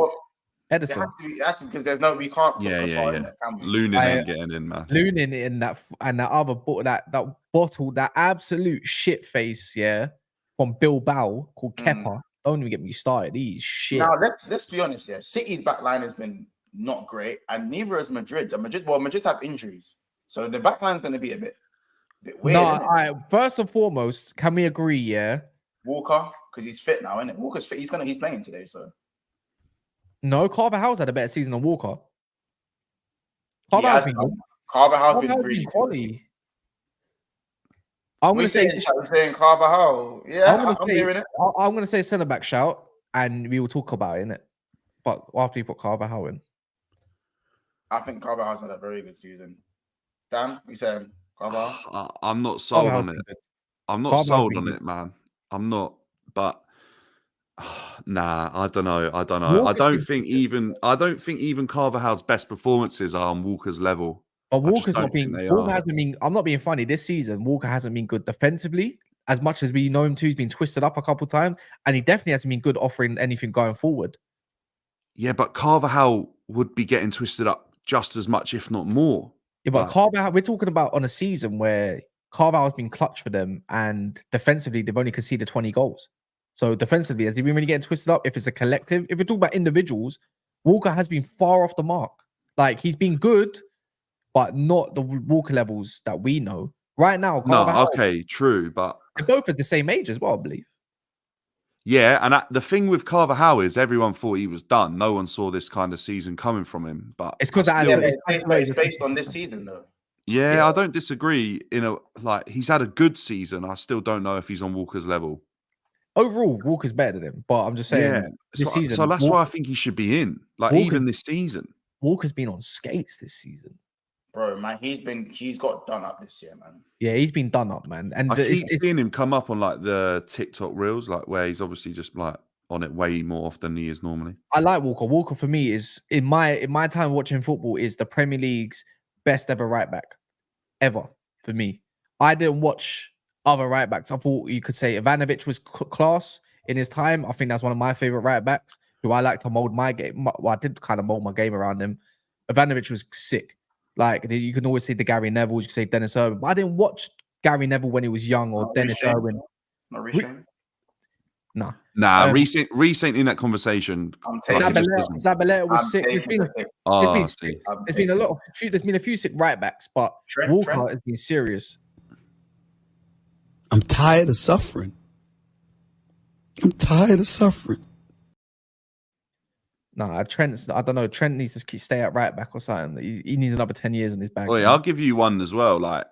Edison. It has to be because we can't. Lunin ain't getting in, man. Lunin in that other bottle, that absolute shit face, from Bilbao called Kepa. Don't even get me started. He's shit. Now let's be honest, City's back line has been not great, and neither has Madrid's. And Madrid have injuries, so the back line's going to be a bit weird. No, all right. First and foremost, can we agree? Walker, because he's fit now, isn't it? Walker's fit. He's playing today, so. No, Carvajal's had a better season than Walker. Carvajal's been really quality. I'm going to say Carvajal. Yeah, I'm hearing it. I'm going to say centre back shout, and we will talk about it, innit? But after you put Carvajal in, I think Carvajal's had a very good season. Dan, we saying Carvajal? I'm not sold on it. I'm not sold on it, man. I'm not, but. Nah, I don't know. I don't think even Carvajal's best performances are on Walker's level. But Walker's not being. Walker hasn't been. I'm not being funny. This season, Walker hasn't been good defensively as much as we know him to. He's been twisted up a couple times, and he definitely hasn't been good offering anything going forward. Yeah, but Carvajal would be getting twisted up just as much, if not more. Yeah, but Like- Carvajal, we're talking about on a season where Carvajal has been clutch for them, and defensively they've only conceded 20 goals. So defensively, has he been really getting twisted up? If it's a collective, if we're talking about individuals, Walker has been far off the mark. Like, he's been good, but not the Walker levels that we know. Right now, No, Carvajal, okay, true, but they're both at the same age as well, I believe. yeah, and the thing with Carvajal is everyone thought he was done. No one saw this kind of season coming from him, but It's because I Yeah, still- but it's based on this season, though. I don't disagree. Like he's had a good season. I still don't know if he's on Walker's level. Overall, Walker's better than him, but I'm just saying Yeah, this season. so that's why I think he should be in. Like Walker- even this season. Walker's been on skates this season. Bro, man, he's got done up this year, man. Yeah, he's been done up, man. And I keep it's seeing him come up on like the TikTok reels, like where he's obviously just like on it way more often than he is normally. I like Walker. Walker for me is in my time watching football is the Premier League's best ever right back, ever for me. I didn't watch other right backs. I thought you could say Ivanovic was class in his time. I think that's one of my favorite right backs who I like to mold my game. Well, I did kind of mold my game around him. Ivanovic was sick. Like you can always say the Gary Neville, you can say Dennis Irwin, but I didn't watch Gary Neville when he was young or Dennis Irwin. Not Rishain. No. Nah, recent in that conversation. I'm taking Zabaleta was sick. There's been see. there's been a few sick right backs, but Walker has been serious. I'm tired of suffering. I'm tired of suffering. Nah, Trent's. I don't know. Trent needs to stay at right back or something. He needs another 10 years in his bag. Oh, yeah, I'll give you one as well. Like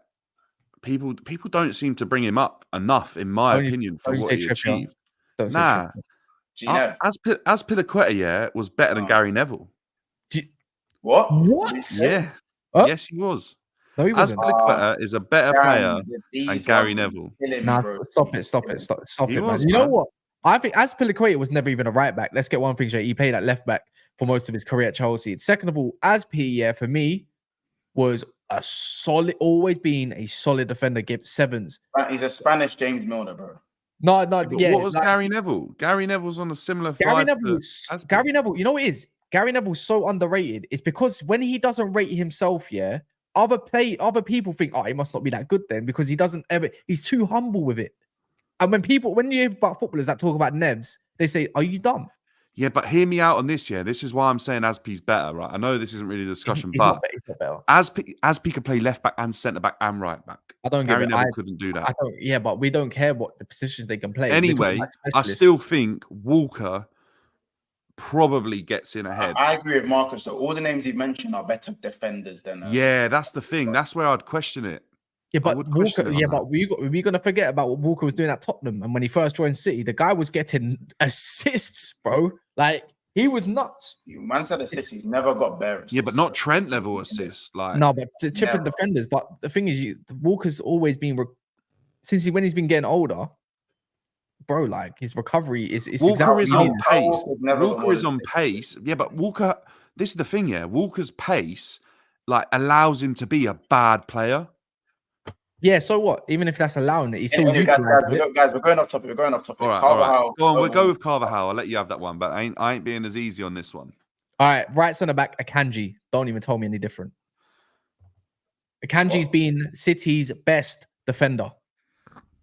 people don't seem to bring him up enough, in my opinion, for what he achieved. Nah, as Piliqueta, was better than Gary Neville. What? Yeah, Huh? yes, he was. No, he wasn't. Azpilicueta is a better player than Gary Neville. Nah, stop it, man. You know what? I think Azpilicueta was never even a right back. Let's get one thing straight. He played at left back for most of his career at Chelsea. Second of all, Azpi, for me, was a solid, always been a solid defender. Give sevens. He's a Spanish James Milner, bro. No, yeah. What was Gary Neville? Gary Neville's on a similar Gary Neville, you know what it is? Gary Neville's so underrated. It's because when he doesn't rate himself, other people think, oh, he must not be that good then because he doesn't ever. He's too humble with it. And when you hear about footballers that talk about Nevs, they say, "Are you dumb?" Yeah, but hear me out on this. Yeah, this is why I'm saying Azpi's better, right? I know this isn't really a discussion, but he's not better. Azpi could play left back and centre back and right back. I don't Gary give it. Neville couldn't do that. Yeah, but we don't care what the positions they can play. Anyway, I still think Walker probably gets in ahead. I agree with Marcus. So all the names he mentioned are better defenders than. Yeah, that's the thing. That's where I'd question it. Yeah, but Walker. Yeah, but we're gonna forget about what Walker was doing at Tottenham, and when he first joined City, the guy was getting assists, bro. Like he was nuts. Man said assists. He's never got bare assists. Yeah, but not Trent level assists. Like no, but chipping defenders. But the thing is, Walker's always been when he's been getting older, bro. Like his recovery is Walker is on pace. Walker is on pace. Yeah, but Walker. This is the thing. Yeah, Walker's pace like allows him to be a bad player. Yeah, so what? Even if that's allowing it, he's still guys, we're going off topic. All right, Carvajal, Go on, we'll go with Carvajal. I'll let you have that one, but I ain't being as easy on this one. All right, right centre back, Akanji. Don't even tell me any different. Akanji's been City's best defender.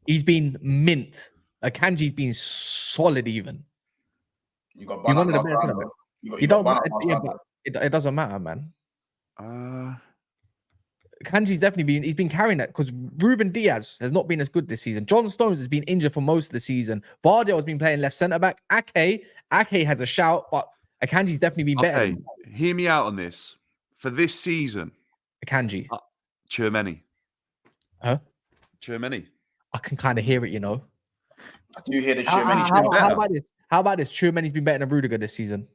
He's been mint. Akanji's been solid even. You got one of the best centre backs. You don't. But it doesn't matter, man. Kanji's definitely he's been carrying that because Ruben Diaz has not been as good this season. John Stones has been injured for most of the season. Vardy has been playing left centre back. Ake has a shout, but Akanji's definitely been better. Okay, hear me out on this. For this season, Akanji. Tchouaméni. Huh? Tchouaméni. I can kind of hear it, you know. I do hear the Tchouaméni. How about this? Tchouaméni's been better than Rudiger this season.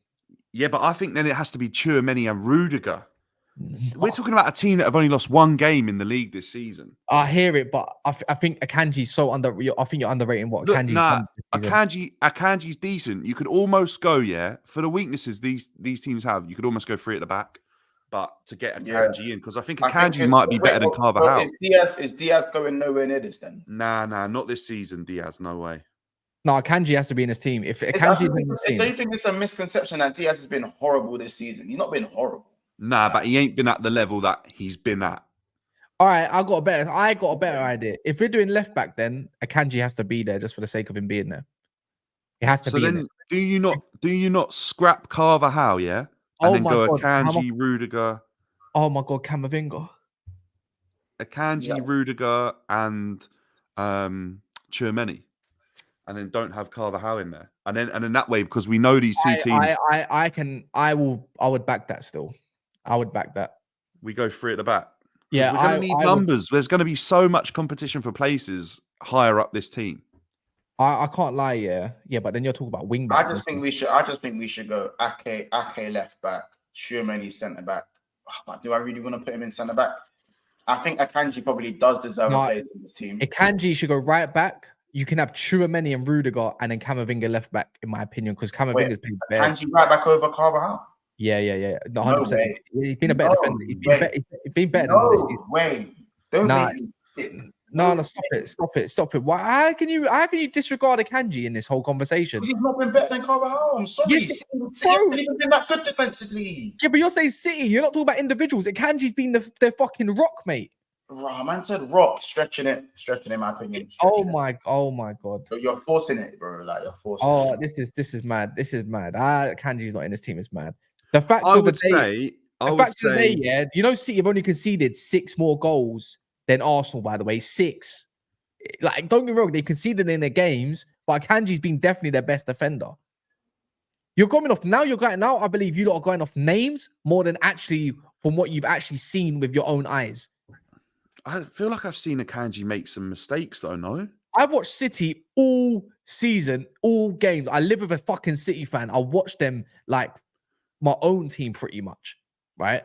Yeah, but I think then it has to be Tchouaméni and Rudiger. We're talking about a team that have only lost one game in the league this season. I hear it, but I think Akanji's so I think you're underrating what Akanji's done this season. Akanji's decent. You could almost go, for the weaknesses these teams have, you could almost go 3 at the back. But to get Akanji in, because I think Akanji might be better than Carvajal. Is Diaz going nowhere near this then? Nah, not this season, Diaz. No way. No, Akanji has to be in his team. If Akanji is in his team. Don't you think it's a misconception that Diaz has been horrible this season? He's not been horrible. Nah, but he ain't been at the level that he's been at. All right, I got a better idea. If we're doing left back, then Akanji has to be there just for the sake of him being there. It has to So be. then, do you not scrap Carvajal, yeah, and Oh then my go God, Akanji, Rudiger, Oh my God, Camavinga. Akanji, Rudiger, and Tchouaméni, and then don't have Carvajal in there, and then that way, because we know these two teams, I would back that still. I would back that. we go three at the back. Yeah, we're going to need numbers. There's going to be so much competition for places higher up this team. I can't lie, yeah, but then you're talking about wing backs. I just think we should go Ake left back, Tchouaméni centre back. But do I really want to put him in centre back? I think Akanji probably does deserve a place in this team. Akanji should go right back. You can have Tchouaméni and Rudiger, and then Camavinga left back, in my opinion, because Camavinga's played better. Akanji right back over Carvajal. Yeah. No, 100%. Way. He's been a better defender. He's been better than this season. Way. Don't make me sit. No, stop it. Why? How can you disregard Akanji in this whole conversation? Because he's not been better than Carvajal. I'm sorry. City hasn't even been that good defensively. Yeah, but you're saying City. You're not talking about individuals. Akanji's been their fucking rock, mate. Man said rock, stretching it, in my opinion. Oh my God. But you're forcing it, bro. Like you're forcing it. Oh, this is mad. Kanji's not in this team is mad. The fact of the day, yeah, you know, City have only conceded 6 more goals than Arsenal, by the way. 6. Like, don't get me wrong, they conceded in their games, but Kanji's been definitely their best defender. You're coming off now. I believe you lot are going off names more than actually from what you've actually seen with your own eyes. I feel like I've seen Akanji make some mistakes, though. No, I've watched City all season, all games. I live with a fucking City fan. I watch them like my own team pretty much, right?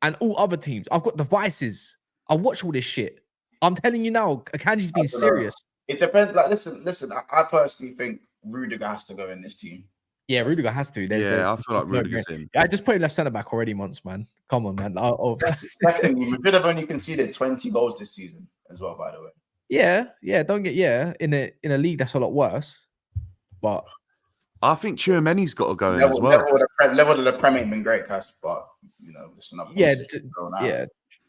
And all other teams. I've got devices. I watch all this shit. I'm telling you now, Akanji's been serious. It depends. Like, listen. I personally think Rudiger has to go in this team. Yeah, Rudiger has to. I feel like Rudiger's in. I just put him left centre back already once, man. Come on, man. Secondly, Madrid have only conceded 20 goals this season as well, by the way. Yeah. In a league that's a lot worse. But I think Tchouaméni's got to go in as well. Level of the Prem ain't been great, Cass, but you know, it's another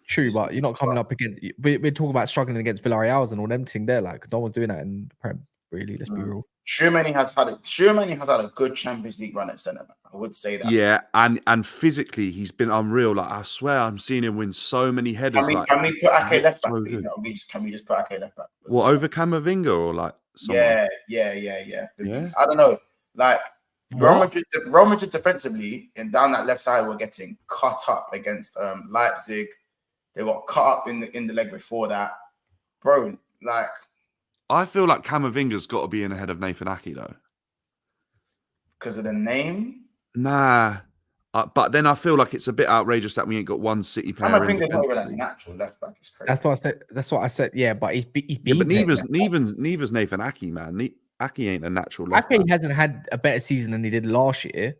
true, but you're not coming up against. We're talking about struggling against Villarreal's and all them thing there. Like no one's doing that in the Prem. Really, let's be real. Tchouaméni has had a good Champions League run at centre back. I would say that. Yeah, and physically he's been unreal. Like I swear, I'm seeing him win so many headers. Can we put Ake left back, please? Can we just put Ake left back? What, over Camavinga or like? Someone? Yeah. I don't know. Like Real Madrid defensively and down that left side were getting cut up against Leipzig. They got cut up in the leg before that, bro. Like. I feel like Camavinga's got to be in ahead of Nathan Ake, though. Because of the name? Nah. But then I feel like it's a bit outrageous that we ain't got one City player. Camavinga's not even a natural left back. It's crazy. That's what I said. Yeah, but he's been. Yeah, but neither's Nathan Ake, man. Ake ain't a natural left back. Ake hasn't had a better season than he did last year.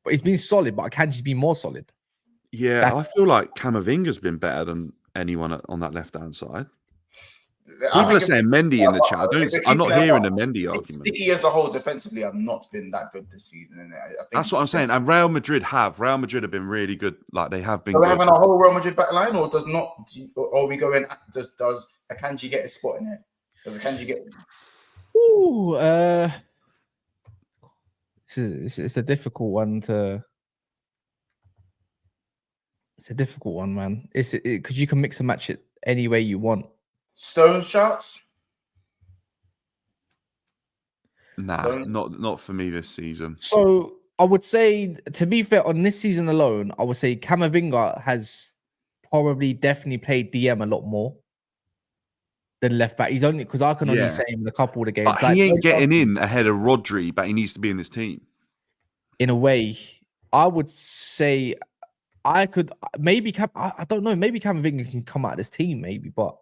But he's been solid, but Akanji's been more solid. Yeah, I feel like Camavinga's been better than anyone on that left-hand side. People are saying Mendy in the chat. I'm not hearing the Mendy argument. City as a whole defensively have not been that good this season. That's what I'm saying. And Real Madrid have been really good. Like they have been. So we're having a whole Real Madrid back line, or are we going? Does Akanji get a spot in it? Does Akanji get? Ooh, it's a difficult one to. It's a difficult one, man. It's because you can mix and match it any way you want. Stone shouts? Nah, not for me this season. So I would say, to be fair, on this season alone, I would say Camavinga has probably definitely played DM a lot more than left back. He's only because I can only say him in a couple of the games. But he ain't getting in ahead of Rodri, but he needs to be in this team. In a way, I would say I could maybe I don't know. Maybe Camavinga can come out of this team, maybe, but.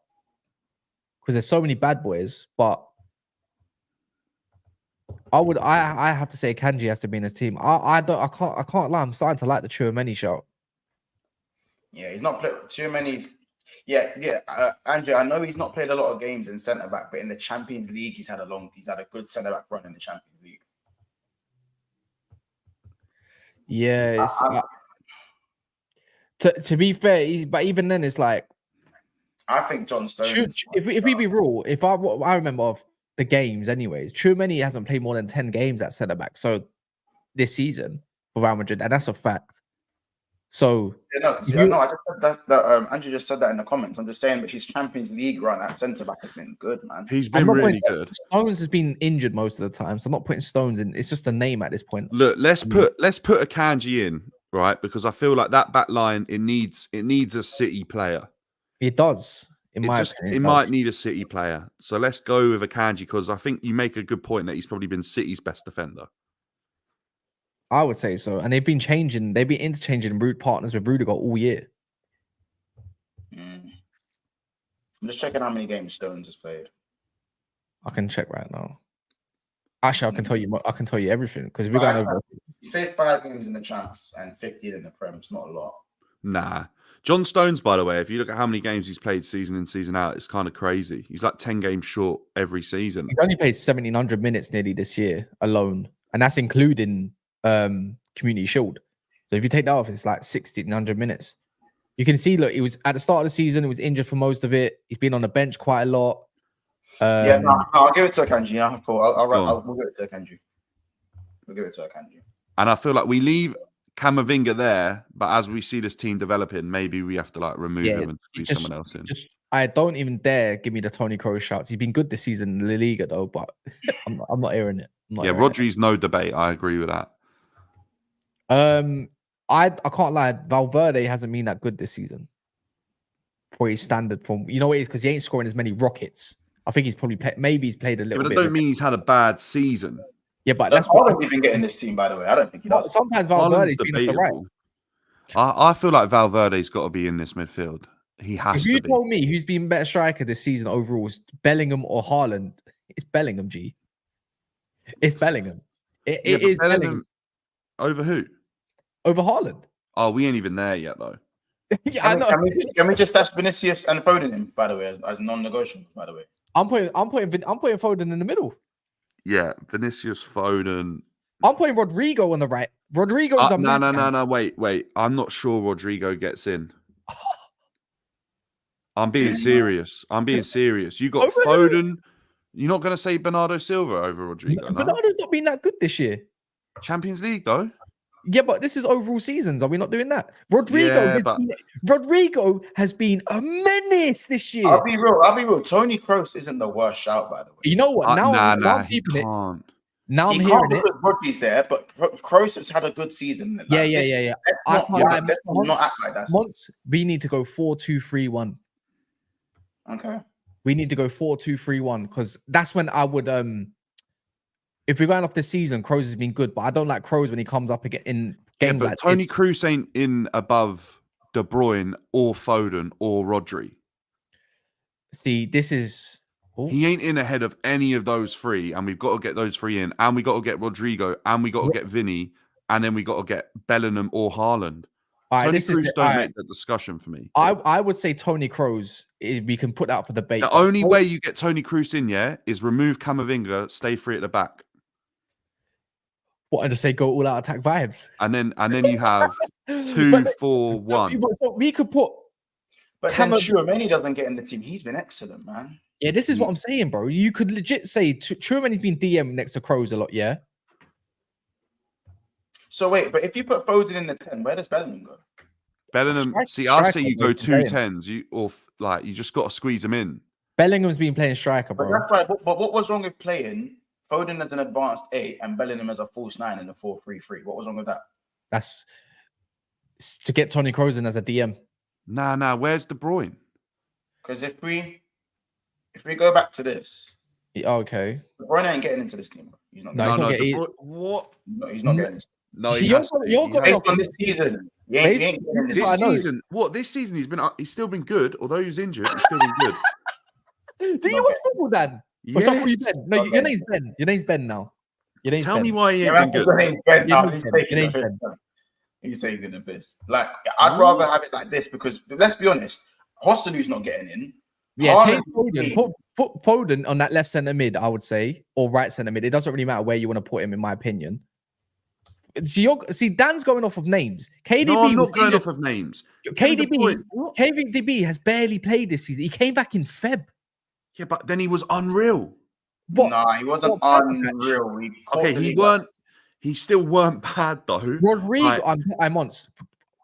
Because there's so many bad boys, but I have to say Akanji has to be in his team. I can't lie. I'm starting to like the Tchouaméni show. Yeah, he's not played Tchouaméni's. Andrew, I know he's not played a lot of games in centre back, but in the Champions League, he's had a good centre back run in the Champions League. Yeah, To be fair, but even then, it's like I think John Stones. if we be real, if I remember of the games, anyways, Tchouaméni hasn't played more than 10 games at centre back. So this season for Real Madrid, and that's a fact. So I just said that. Andrew just said that in the comments. I'm just saying that his Champions League run at centre back has been good, man. He's been really good. Stones has been injured most of the time, so I'm not putting Stones in. It's just a name at this point. Look, let's put Akanji in, right? Because I feel like that back line it needs a City player. It does. It might need a City player. So let's go with Akanji because I think you make a good point that he's probably been City's best defender. I would say so. And they've been interchanging route partners with Rudiger all year. I'm just checking how many games Stones has played. I can check right now. Actually, I can tell you everything because we're going over. He's played 5 games in the Champs and 15 in the Prem. It's not a lot. Nah. John Stones, by the way, if you look at how many games he's played season in, season out, it's kind of crazy. He's like 10 games short every season. He's only played 1,700 minutes nearly this year alone. And that's including Community Shield. So if you take that off, it's like 1,600 minutes. You can see, look, he was at the start of the season, he was injured for most of it. He's been on the bench quite a lot. I'll give it to Akanji. Yeah, cool. We'll give it to Akanji. And I feel like we leave Camavinga there, but as we see this team developing, maybe we have to like remove him and squeeze someone else in. I don't even dare give me the Toni Kroos shouts. He's been good this season in La Liga though, but I'm not hearing it. Rodri's no debate. I agree with that. I can't lie. Valverde hasn't been that good this season for his standard form. You know what it is? Because he ain't scoring as many rockets. I think he's probably maybe he's played a little bit. But I don't mean he's had a bad season. Yeah, but that's what he's been getting this team, by the way. I don't think he does. Sometimes Valverde's been on the right. I feel like Valverde's got to be in this midfield. He has to be. If you told me who's been better striker this season overall, is Bellingham or Haaland, it's Bellingham, G. It's Bellingham. It is Bellingham. Over who? Over Haaland. Oh, we ain't even there yet, though. Yeah, I know. Can we just dash Vinicius and Foden in, by the way, as non-negotiable, by the way? I'm putting Foden in the middle. Yeah, Vinicius, Foden. I'm putting Rodrigo on the right. Rodrigo's no. Wait. I'm not sure Rodrigo gets in. I'm being serious. You got Foden. You're not going to say Bernardo Silva over Rodrigo, no? Bernardo's not been that good this year. Champions League, though. Yeah, but this is overall seasons. Are we not doing that? Rodrigo has been a menace this year. I'll be real. Toni Kroos isn't the worst shout, by the way. You know what? Now he can't. Now I'm hearing it. Rodri's there, but Kroos has had a good season. Yeah. Let's not act like that. Once we need to go 4-2-3-1. Okay. We need to go 4-2-3-1 because that's when I would if we're going off this season, Kroos has been good, but I don't like Kroos when he comes up again in games like Toni this. Kroos ain't in above De Bruyne or Foden or Rodri. See, this is... Ooh. He ain't in ahead of any of those three, and we've got to get those three in, and we got to get Rodrigo, and we got to get Vinny, and then we got to get Bellingham or Haaland. Toni Kroos don't make that discussion for me. I would say Toni Kroos, we can put that for debate. The only way you get Toni Kroos in, is remove Camavinga, stay free at the back. What, and just say go all out attack vibes, and then you have 2-4-1. So we could put. But then Tchouaméni doesn't get in the team. He's been excellent, man. Yeah, this is what I'm saying, bro. You could legit say Tchouaméni's been DM next to Kroos a lot, yeah. So wait, but if you put Foden in the 10, where does Bellingham go? Bellingham, I say you go 2 10s. You just got to squeeze them in. Bellingham's been playing striker, bro. But that's right. But what was wrong with playing Foden as an advanced 8 and Bellingham as a false 9 in the 4-3-3? What was wrong with that? That's to get Toni Kroos in as a DM. Nah. Where's De Bruyne? Because if we go back to this, okay, De Bruyne ain't getting into this team. He's not. What? No, he's not getting. No, based on this season. He ain't getting this season. What this season? He's still been good, although he's injured. He's still been good. Do you watch football, Dan? Yes. No, your name's Ben. Your name's Ben now. Tell me why he ain't been good. He's taking the piss. Like, I'd rather have it like this because let's be honest, Hossolu's not getting in. Yeah, change Foden. Put Foden on that left centre mid, I would say, or right centre mid. It doesn't really matter where you want to put him, in my opinion. See, Dan's going off of names. KDB No, I'm was not going injured. off of names. Give me the point. What? KDB has barely played this season. He came back in Feb. Yeah, but then he was unreal. What? Nah, he wasn't What unreal. Okay, he still weren't bad though. Rodrigo, Like,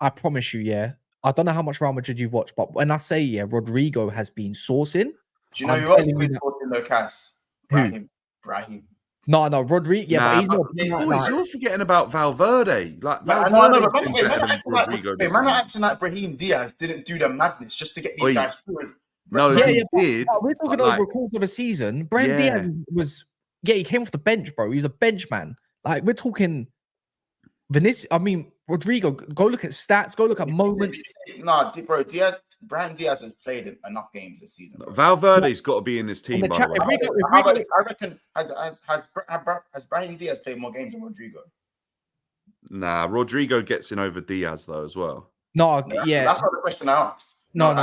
I promise you, yeah. I don't know how much Real Madrid you've watched, but when I say Rodrigo has been sourcing. Do you know I'm who else telling you been that- forcing no Cass? Who? Brahim. No, Rodrigo. Yeah, nah, but he's but not. boys, you're forgetting about Valverde. Like, No, Valverde's but been man, better than Rodrigo. man, not acting like Brahim Diaz didn't do the madness just to get these Oi. guys through. No, Yeah, he did. But we're talking but, over like, a course of a season. Brahim Diaz was, he came off the bench, bro. He was a bench man. Like, we're talking Vinicius. I mean, Rodrigo, go look at stats, go look at moments. Nah, bro, Brahim Diaz has played enough games this season. Bro. Valverde's got to be in this team, by the way. I reckon has Brahim Diaz played more games than Rodrigo? Nah, Rodrigo gets in over Diaz though as well. No, yeah. That's not the question I asked. No.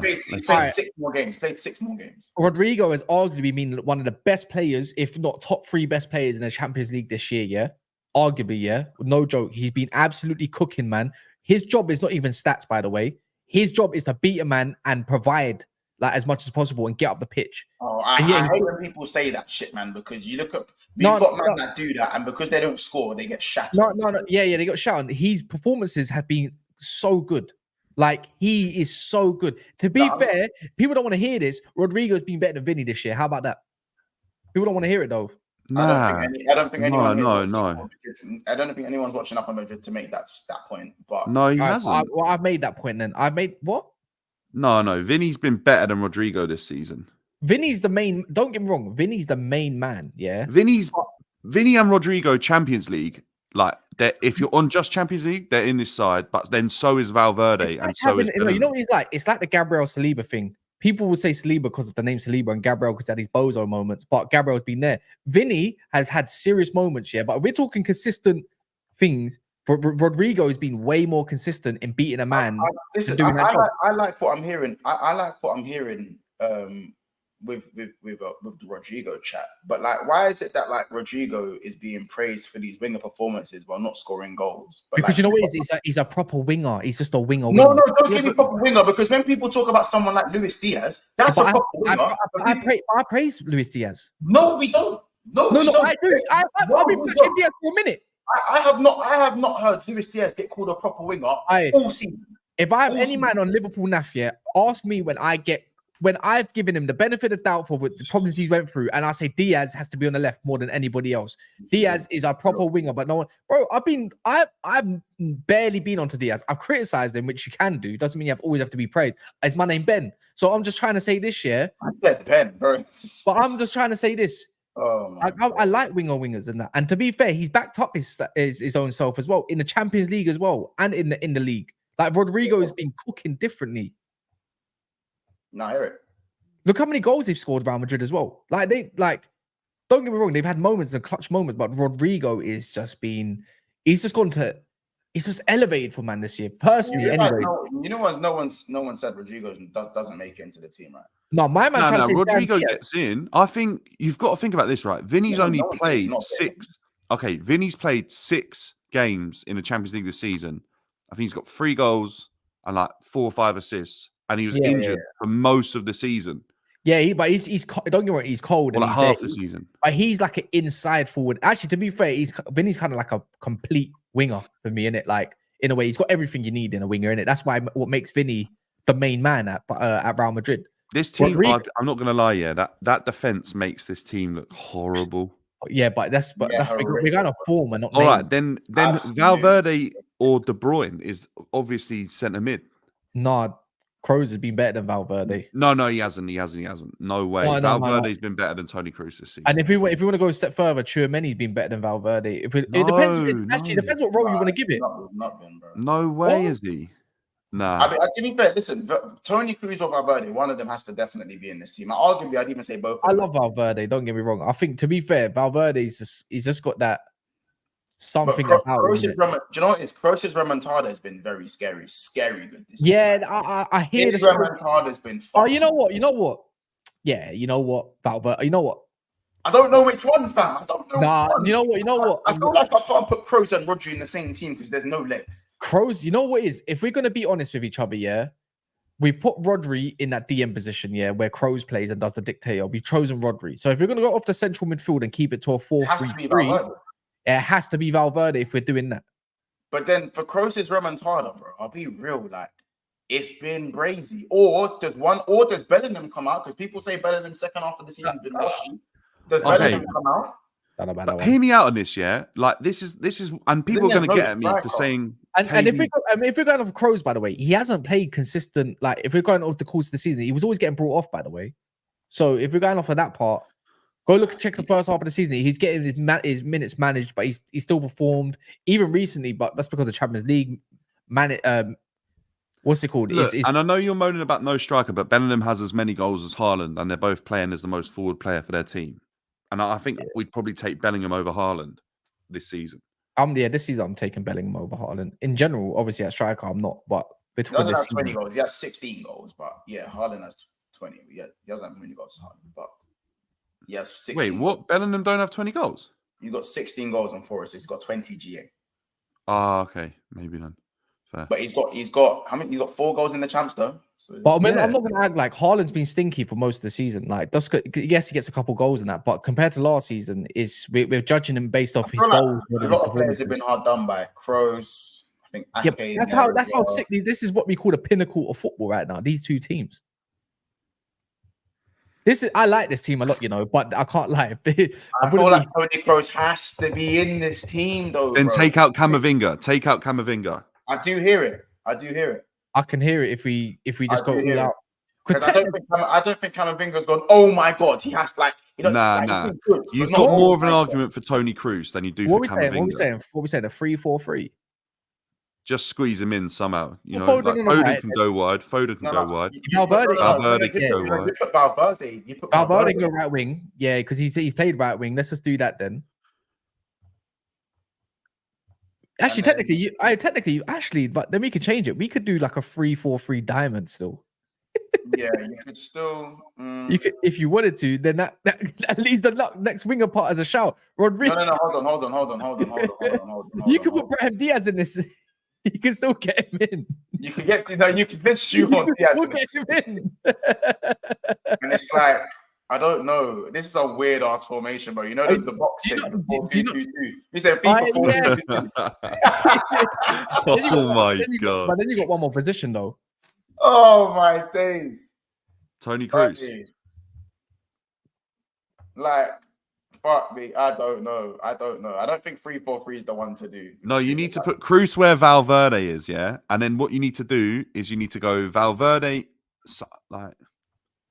He's played 6 more games. Played 6 more games. Rodrigo has arguably been one of the best players, if not top 3 best players in the Champions League this year. Yeah, arguably, yeah, no joke. He's been absolutely cooking, man. His job is not even stats, by the way. His job is to beat a man and provide like as much as possible and get up the pitch. Oh, I hate when people say that shit, man, because you look up, you've got men that do that, and because they don't score, they get shattered. No. Yeah, they got shattered. His performances have been so good. Like, he is so good. To be fair, people don't want to hear this. Rodrigo's been better than Vinny this year. How about that? People don't want to hear it, though. Nah. I don't think anyone. No. I don't think anyone's watching enough of Madrid to make that point. But no, he hasn't. I've made that point. Then I made what? No. Vinny's been better than Rodrigo this season. Vinny's the main. Don't get me wrong. Vinny's the main man. Yeah. Vinny and Rodrigo Champions League. Like, if you're on just Champions League, they're in this side. But then so is Valverde, and so is. You know what he's like? It's like the Gabriel Saliba thing. People would say Saliba because of the name Saliba, and Gabriel because he had his bozo moments. But Gabriel's been there. Vinny has had serious moments, yeah. But we're talking consistent things. Rodrigo has been way more consistent in beating a man. I like what I'm hearing. I like what I'm hearing with the Rodrigo chat. But like, why is it that like Rodrigo is being praised for these winger performances while not scoring goals? But because like, you know what it is? He's a proper winger. He's just a winger. No, don't give me proper winger, because when people talk about someone like Luis Diaz, that's a proper winger. I praise Luis Diaz. No, we don't. No, I do. I've been watching Diaz for a minute. I have not heard Luis Diaz get called a proper winger all season. If I have any man on Liverpool NAF, yeah, ask me when I've given him the benefit of doubt for the problems he went through, and I say Diaz has to be on the left more than anybody else. Diaz is a proper winger, but no one, bro. I've barely been onto Diaz. I've criticized him, which you can do. Doesn't mean you always have to be praised. Is my name Ben? So I'm just trying to say this, yeah. I said Ben, bro. But I'm just trying to say this. Oh, I like wingers and that. And to be fair, he's backed up his own self as well in the Champions League as well, and in the league. Like, Rodrigo has been cooking differently. No, I hear it. Look how many goals they've scored Real Madrid as well. Don't get me wrong, they've had moments and clutch moments, but Rodrigo is just elevated for man this year. Personally, anyway. No one said Rodrigo doesn't make it into the team, right? No, my man. No, Rodrigo gets in. I think you've got to think about this, right? Vinny's only played 6. Okay, Vinny's played 6 games in the Champions League this season. I think he's got 3 goals and like 4 or 5 assists, and he was injured for most of the season. Yeah, but he's don't get me wrong, he's cold. Well, like half the season. But he's like an inside forward. Actually, to be fair, Vinny's kind of like a complete winger for me, innit? Like, in a way, he's got everything you need in a winger, innit? That's what makes Vinny the main man at Real Madrid. This team, I'm not going to lie, that defense makes this team look horrible. Yeah, but we're going to form and not. All right, then Valverde or De Bruyne is obviously centre mid. No, Kroos has been better than Valverde. No, he hasn't. No way. Valverde's been better than Toni Kroos this season. And if we want to go a step further, Tchouaméni's been better than Valverde. It depends. It depends what role you want to give it. Not been, bro. No way is he. Nah. I mean, to be fair, listen, Toni Kroos or Valverde, one of them has to definitely be in this team. Arguably, I'd even say both. I love Valverde. Don't get me wrong. I think, to be fair, Valverde's he's just got that something about him. Do you know what it is? Kroos' remontada has been very scary good. I hear his remontada has been. Oh, you know what? Yeah, you know what, Valverde. You know what? I don't know which one, fam. I don't know. Nah, which one. you know what? I feel like I can't put Kroos and Rodri in the same team because there's no legs. Kroos, you know what is? If we're gonna be honest with each other, yeah, we put Rodri in that DM position, yeah, where Kroos plays and does the dictator. We've chosen Rodri. So if we're gonna go off the central midfield and keep it to a 4-3-3, it has to be Valverde if we're doing that. But then for Kroos' remontada, bro, I'll be real, like it's been brazy. Or does Bellingham come out? Because people say Bellingham's second half of the season has been washy. Does Bellingham come out? But hear me out on this, yeah. Like this is, and people are going to get at me for saying. And if we're going off Kroos, by the way, he hasn't played consistent. Like if we're going off the course of the season, he was always getting brought off. By the way, so if we're going off of that part, check the first half of the season. He's getting his minutes managed, but he's still performed even recently. But that's because the Champions League what's it called? Look, and I know you're moaning about no striker, but Bellingham has as many goals as Haaland, and they're both playing as the most forward player for their team. And I think we'd probably take Bellingham over Haaland this season. This season I'm taking Bellingham over Haaland. In general, obviously at striker I'm not, but between he doesn't have 20 goals. He has 16 goals, but yeah, Haaland has 20. Yeah, he doesn't have many goals, but he has 16. Wait, what? Bellingham don't have 20 goals? He's got 16 goals on 4 assists. He's got 20 GA. Ah, okay, maybe then. Fair. But he's got how many? He's got 4 goals in the champs though. So, but I mean, I'm not going to act like Haaland's been stinky for most of the season. Like, yes, he gets a couple goals in that, but compared to last season, we're judging him based off his goals. A lot of players have been hard done by. Kroos, I think. Ake, that's how sickly. This is what we call the pinnacle of football right now. These two teams. I like this team a lot, but I can't lie. I feel like Toni Kroos has to be in this team, though. Then take out Camavinga. Take out Camavinga. I do hear it. I can hear it if we just go all out. Because I don't think Camavinga's gone. Oh my god, he has nah. You've got more of an argument for Toni Kroos than you do for Camavinga. What we saying? A 3-4-3. Just squeeze him in somehow. Foden can go wide. Foden can go wide. Valverde can go wide. You put Valverde go right wing. Yeah, because he's played right wing. Let's just do that then. Actually, technically, but then we could change it. We could do like a 3-4-3 diamond still. Yeah, you could still. You could, if you wanted to. Then that leaves the next winger part as a shout. Rodrigo. No. Hold on. You could put Brahim Diaz in this. You can still get him in. You can get to you can then shoot on Diaz. We'll get him in. And it's like, I don't know. This is a weird ass formation, but the box thing. 4-2-2-2. He said FIFA 4-2-2. Oh my god! But then you got one more position though. Oh my days. Toni Kroos. Like, fuck me. I don't know. I don't think 3-4-3 is the one to do. No, you need to put Kroos where Valverde is, yeah? And then what you need to do is you need to go Valverde, like...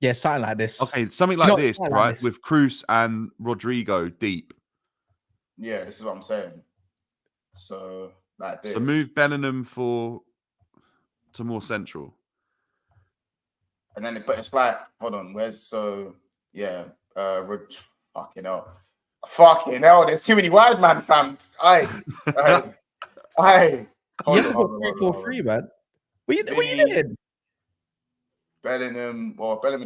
Yeah, something like this. Okay, something like this, right? With Kroos and Rodrigo deep. Yeah, this is what I'm saying. So, like this. So move Bellingham to more central. And then, but it's like, hold on, fucking hell, there's too many wide man, fam. Aye. Hold on. 3-4-3, man. What you doing? Bellingham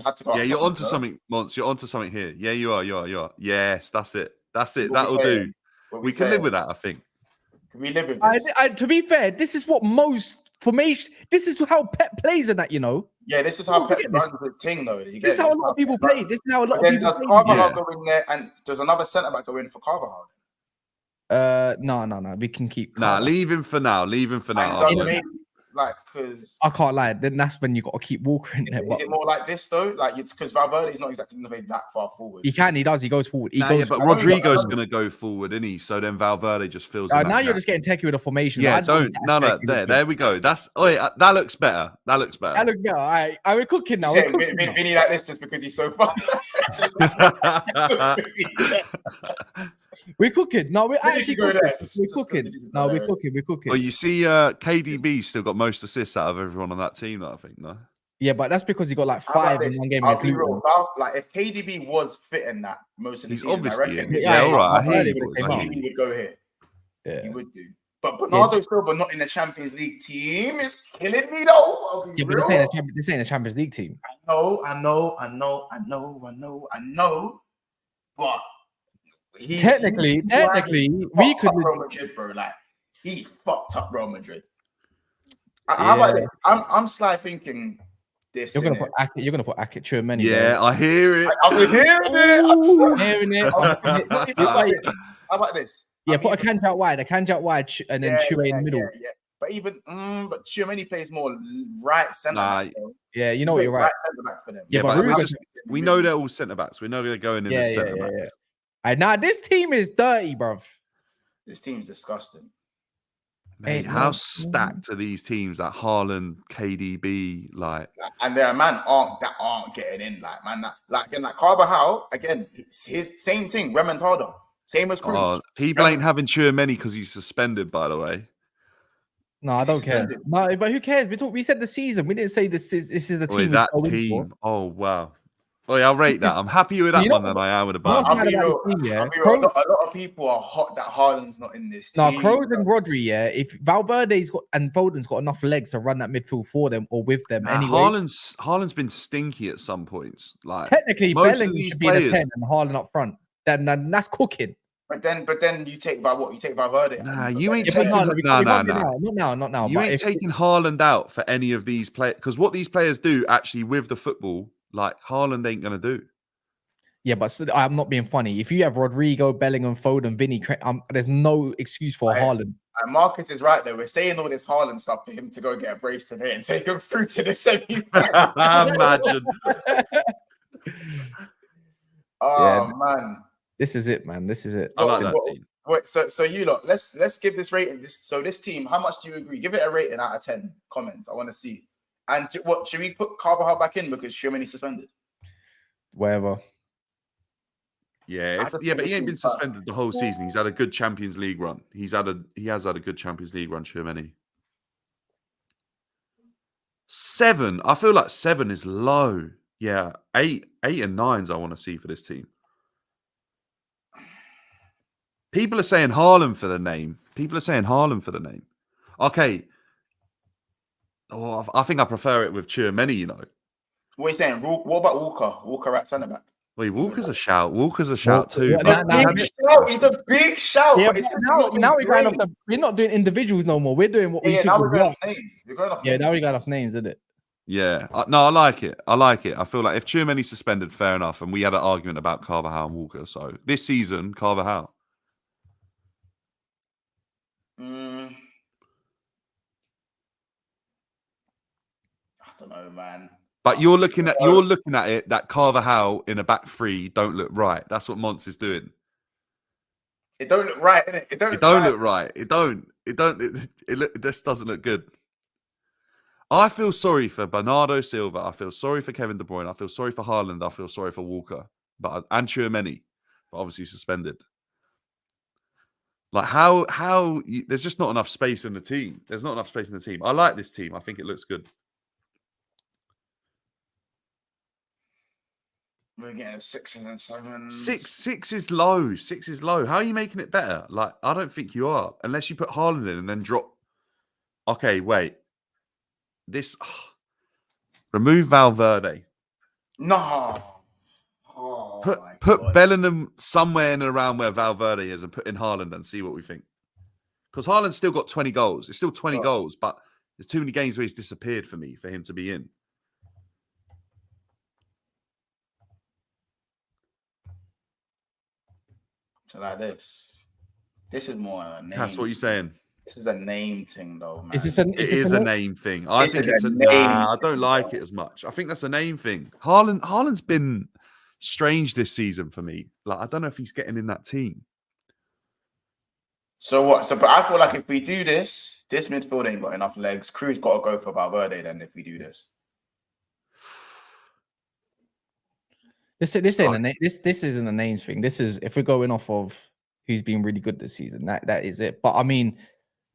had to go. Yeah, you're onto something, Mons. You're onto something here. Yeah, you are. Yes, that's it. That'll do. We can live with that, I think. Can we live with this? To be fair, this is what most formation. This is how Pep plays in that, Yeah, this is how Pep runs the thing, though. This is how a lot of people play. This is how a lot of people play. Does Carvajal go in there, and does another centre back go in for Carvajal? No. We can keep. Leave him for now. Because I can't lie. Then that's when you got to keep Walker in there. Is it more like this though? Like it's because Valverde is not exactly going to be that far forward. He does. He goes forward. But Rodrigo's going to go forward, isn't he? So then Valverde just fills. Now you're just getting techie with a formation. Yeah, There we go. That looks better. All right, we're cooking now. Vinny like this just because he's so fun. We're cooking. No, we're actually cooking. We're cooking. Well, you see, KDB still got most assists out of everyone on that team. I think, no. Yeah, but that's because he got like 5 in one game. I'll be real. Like if KDB was fit in that most of the season, obviously I reckon. All right. KDB would go here. Yeah, he would do. But Bernardo Silva not in the Champions League team is killing me though. Yeah, but this ain't a Champions League team. I know. But Technically, we could. Real Madrid, bro. Like he fucked up Real Madrid. How about this? I'm sly thinking this. You're gonna put Akit Chouameni. Yeah, I hear it. I'm hearing it. How about this? Yeah, put a Kanji out wide, and then Chouameni in the middle. Yeah. But but Chouameni plays more right centre back. Yeah, you know what, you're right. Right centre back for them. Yeah, but we know they're all centre backs. We know they're going in as centre backs. Nah, this team is dirty, bruv. This team's disgusting. Mate, how stacked are these teams like Haaland, KDB, like? And there are man aren't getting in, like Carvajal again. It's his same thing. Remontada, same as Cruz. People ain't having Chouameni because he's suspended, by the way. No, I don't care. No, but who cares? We said the season. We didn't say this is the team. That team. Oh wow. Oh yeah, I'll rate that. I'm happier with that one than I am with the Bayern. A lot of people are hot that Haaland's not in this team. No, Kroos and Rodri, if Valverde's got and Foden's got enough legs to run that midfield for them or with them, Haaland's been stinky at some points. Like technically, Bellingham should be the 10 and Haaland up front. Then that's cooking. But then you take Valverde. Nah, you ain't taking not now. You ain't taking Haaland out for any of these players because what these players do actually with the football. Like Haaland ain't gonna do. Yeah, but I'm not being funny. If you have Rodrigo, Bellingham, Foden, Vinny, there's no excuse for Haaland. And Marcus is right though. We're saying all this Haaland stuff for him to go get a brace today and take him through to the semi. Imagine. Man, this is it, man. This is it. I like that team. Wait, so you lot, let's give this rating. This team, how much do you agree? Give it a rating out of 10. Comments. I want to see. And what should we put Carvajal back in because Chouameni suspended? Whatever. Yeah, but he ain't been suspended the whole season. He's had a good Champions League run. He has had a good Champions League run, Chouameni. 7. I feel like 7 is low. Yeah, 8 and 9s I want to see for this team. People are saying Haaland for the name. Okay. Oh, I think I prefer it with Chouameni, you know. What are you saying? What about Walker? Walker at centre back. Wait, Walker's a shout. Too. He's a big shout. Yeah, now we're not doing individuals no more. We're doing what we think. Now we're going off names. Now we got off names, isn't it? Yeah. No, I like it. I feel like if Chouameni's suspended, fair enough. And we had an argument about Carvajal and Walker. So this season, Carvajal. I don't know, man. But you're looking at it that Carvajal in a back three don't look right. That's what Monts is doing. It don't look right, innit? It don't look right. It just doesn't look good. I feel sorry for Bernardo Silva. I feel sorry for Kevin De Bruyne. I feel sorry for Haaland. I feel sorry for Walker. And Chouameni, but obviously suspended. Like there's just not enough space in the team. I like this team. I think it looks good. We're getting 6s and 7s. Six is low. 6 is low. How are you making it better? Like, I don't think you are. Unless you put Haaland in and then drop. Okay, wait. Remove Valverde. No. Put Bellingham somewhere in and around where Valverde is and put in Haaland and see what we think. Because Haaland's still got 20 goals. It's still 20 goals, but there's too many games where he's disappeared for me for him to be in. So like this is more a name. That's what you're saying. This is a name thing, though, man. It is a name thing. I think it's a name. I don't like it as much. I think that's a name thing. Haaland's been strange this season for me. Like, I don't know if he's getting in that team. So what? But I feel like if we do this midfield ain't got enough legs. Cruz got to go for Valverde then if we do this. This isn't a names thing. This is if we're going off of who's been really good this season. That is it. But I mean,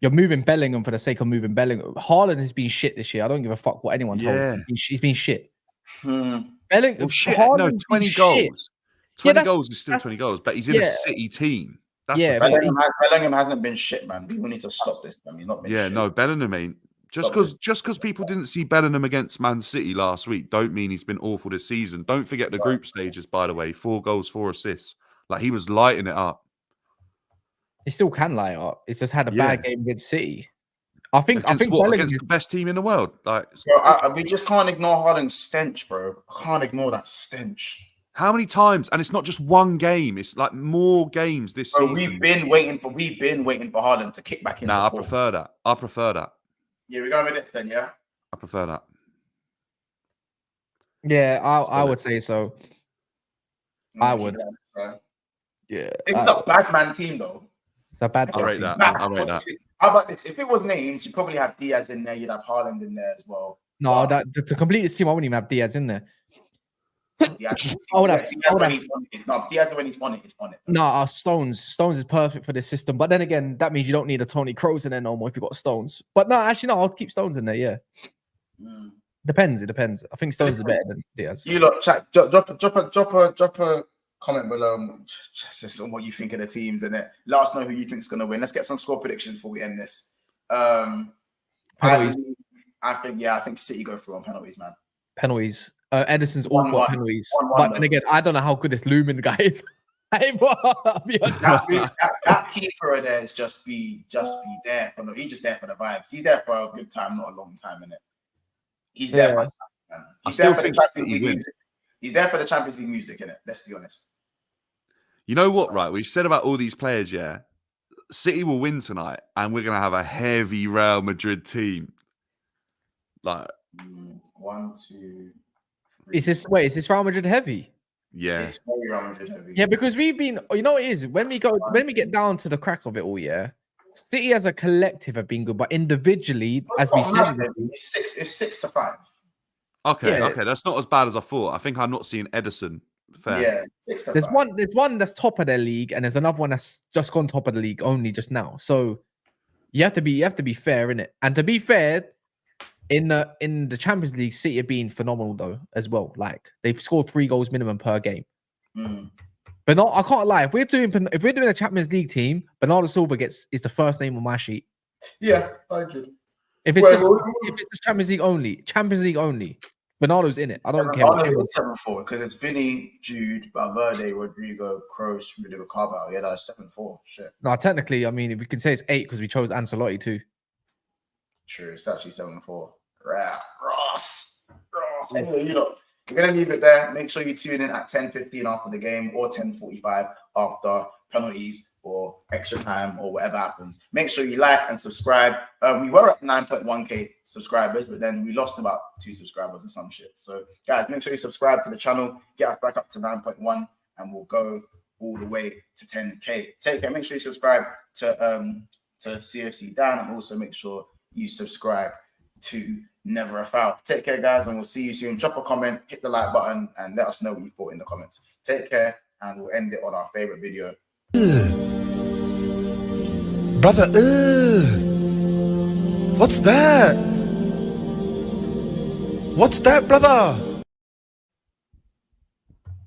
you're moving Bellingham for the sake of moving Bellingham. Haaland has been shit this year. I don't give a fuck what anyone told me. He's been shit. Bellingham, shit. No, 20 goals. 20 goals is still 20 goals, but he's in a City team. Bellingham hasn't been shit, man. People need to stop this, man. He's not been shit. No, Bellingham ain't. Just because people didn't see Bellingham against Man City last week, don't mean he's been awful this season. Don't forget the group stages, by the way. 4 goals, 4 assists. Like, he was lighting it up. He still can light up. It's just had a bad game with City. I think Against Bellingham the best team in the world. Like, bro, we just can't ignore Haaland's stench, bro. Can't ignore that stench. how many times? And it's not just one game. It's like more games this season. We've been waiting for Haaland to kick back into Nah, I form. prefer that. I prefer that. Yeah, we're going with this then, yeah? I prefer that. Yeah, I would say so. I would. Yeah. This is a bad man team, though. It's a bad I rate team. that. I rate that. How about this? If it was names, you'd probably have Diaz in there. You'd have Haaland in there as well. No, to complete this team, I wouldn't even have Diaz in there. Diaz, Diaz when he's on it, he's on it. No, Stones. Stones is perfect for this system. But then again, that means you don't need a Tony Kroos in there no more if you got Stones. But no, actually, no, I'll keep Stones in there. Yeah. Depends. It depends. I think Stones is better than Diaz. You lot, chat, drop a comment below just on what you think of the teams and it. Let us know who you think is going to win. Let's get some score predictions before we end this. Penalties. I think City go through on penalties, man. Penalties. Edison's awful at penalties. 1-1 But then again, I don't know how good this Lumen guy is. Hey, bro, that keeper there is just be there for he's just there for the vibes. He's there for a good time, not a long time, innit? He's there for the man. He's there for the Champions League music. He's there for the Champions League music, innit? Let's be honest. You know what, right? We've said about all these players, yeah. City will win tonight, and we're gonna have a heavy Real Madrid team. Like 1, 2, 3. is this Real Madrid heavy? Yeah. It's very Real Madrid heavy. Yeah, because we've been, you know what it is? When we get down to the crack of it all, yeah, City as a collective have been good, but individually, as we said, it's 6-5. Okay, Yeah. okay. That's not as bad as I thought. I think I'm not seeing Edison. Fair. Yeah, 6-5. there's one that's top of their league, and there's another one that's just gone top of the league only just now. So you have to be fair in it. And to be fair, in the Champions League, City have been phenomenal though as well. Like they've scored 3 goals minimum per game. But no, I can't lie. If we're doing a Champions League team, Bernardo Silva is the first name on my sheet. Yeah, 100. If it's just Champions League only, Bernardo's in it. I don't care. It's 7-4 because it's Vinny, Jude, Valverde, Rodrigo, Kroos, Rodrigo Carvalho. Yeah, that's 7-4. Shit. No, technically, I mean, we can say it's 8 because we chose Ancelotti too. True, it's actually 7-4. Ross. Anyway, we're gonna leave it there. Make sure you tune in at 10:15 after the game or 10:45 after penalties or extra time or whatever happens. Make sure you like and subscribe. We were at 9.1k subscribers, but then we lost about 2 subscribers or some shit. So guys, make sure you subscribe to the channel, get us back up to 9.1, and we'll go all the way to 10k. Take care. Make sure you subscribe to CFC Dan, and also make sure you subscribe to Never a Foul. Take care, guys, and we'll see you soon. Drop a comment, hit the like button, and let us know what you thought in the comments. Take care, and we'll end it on our favorite video. Brother, what's that? What's that, brother?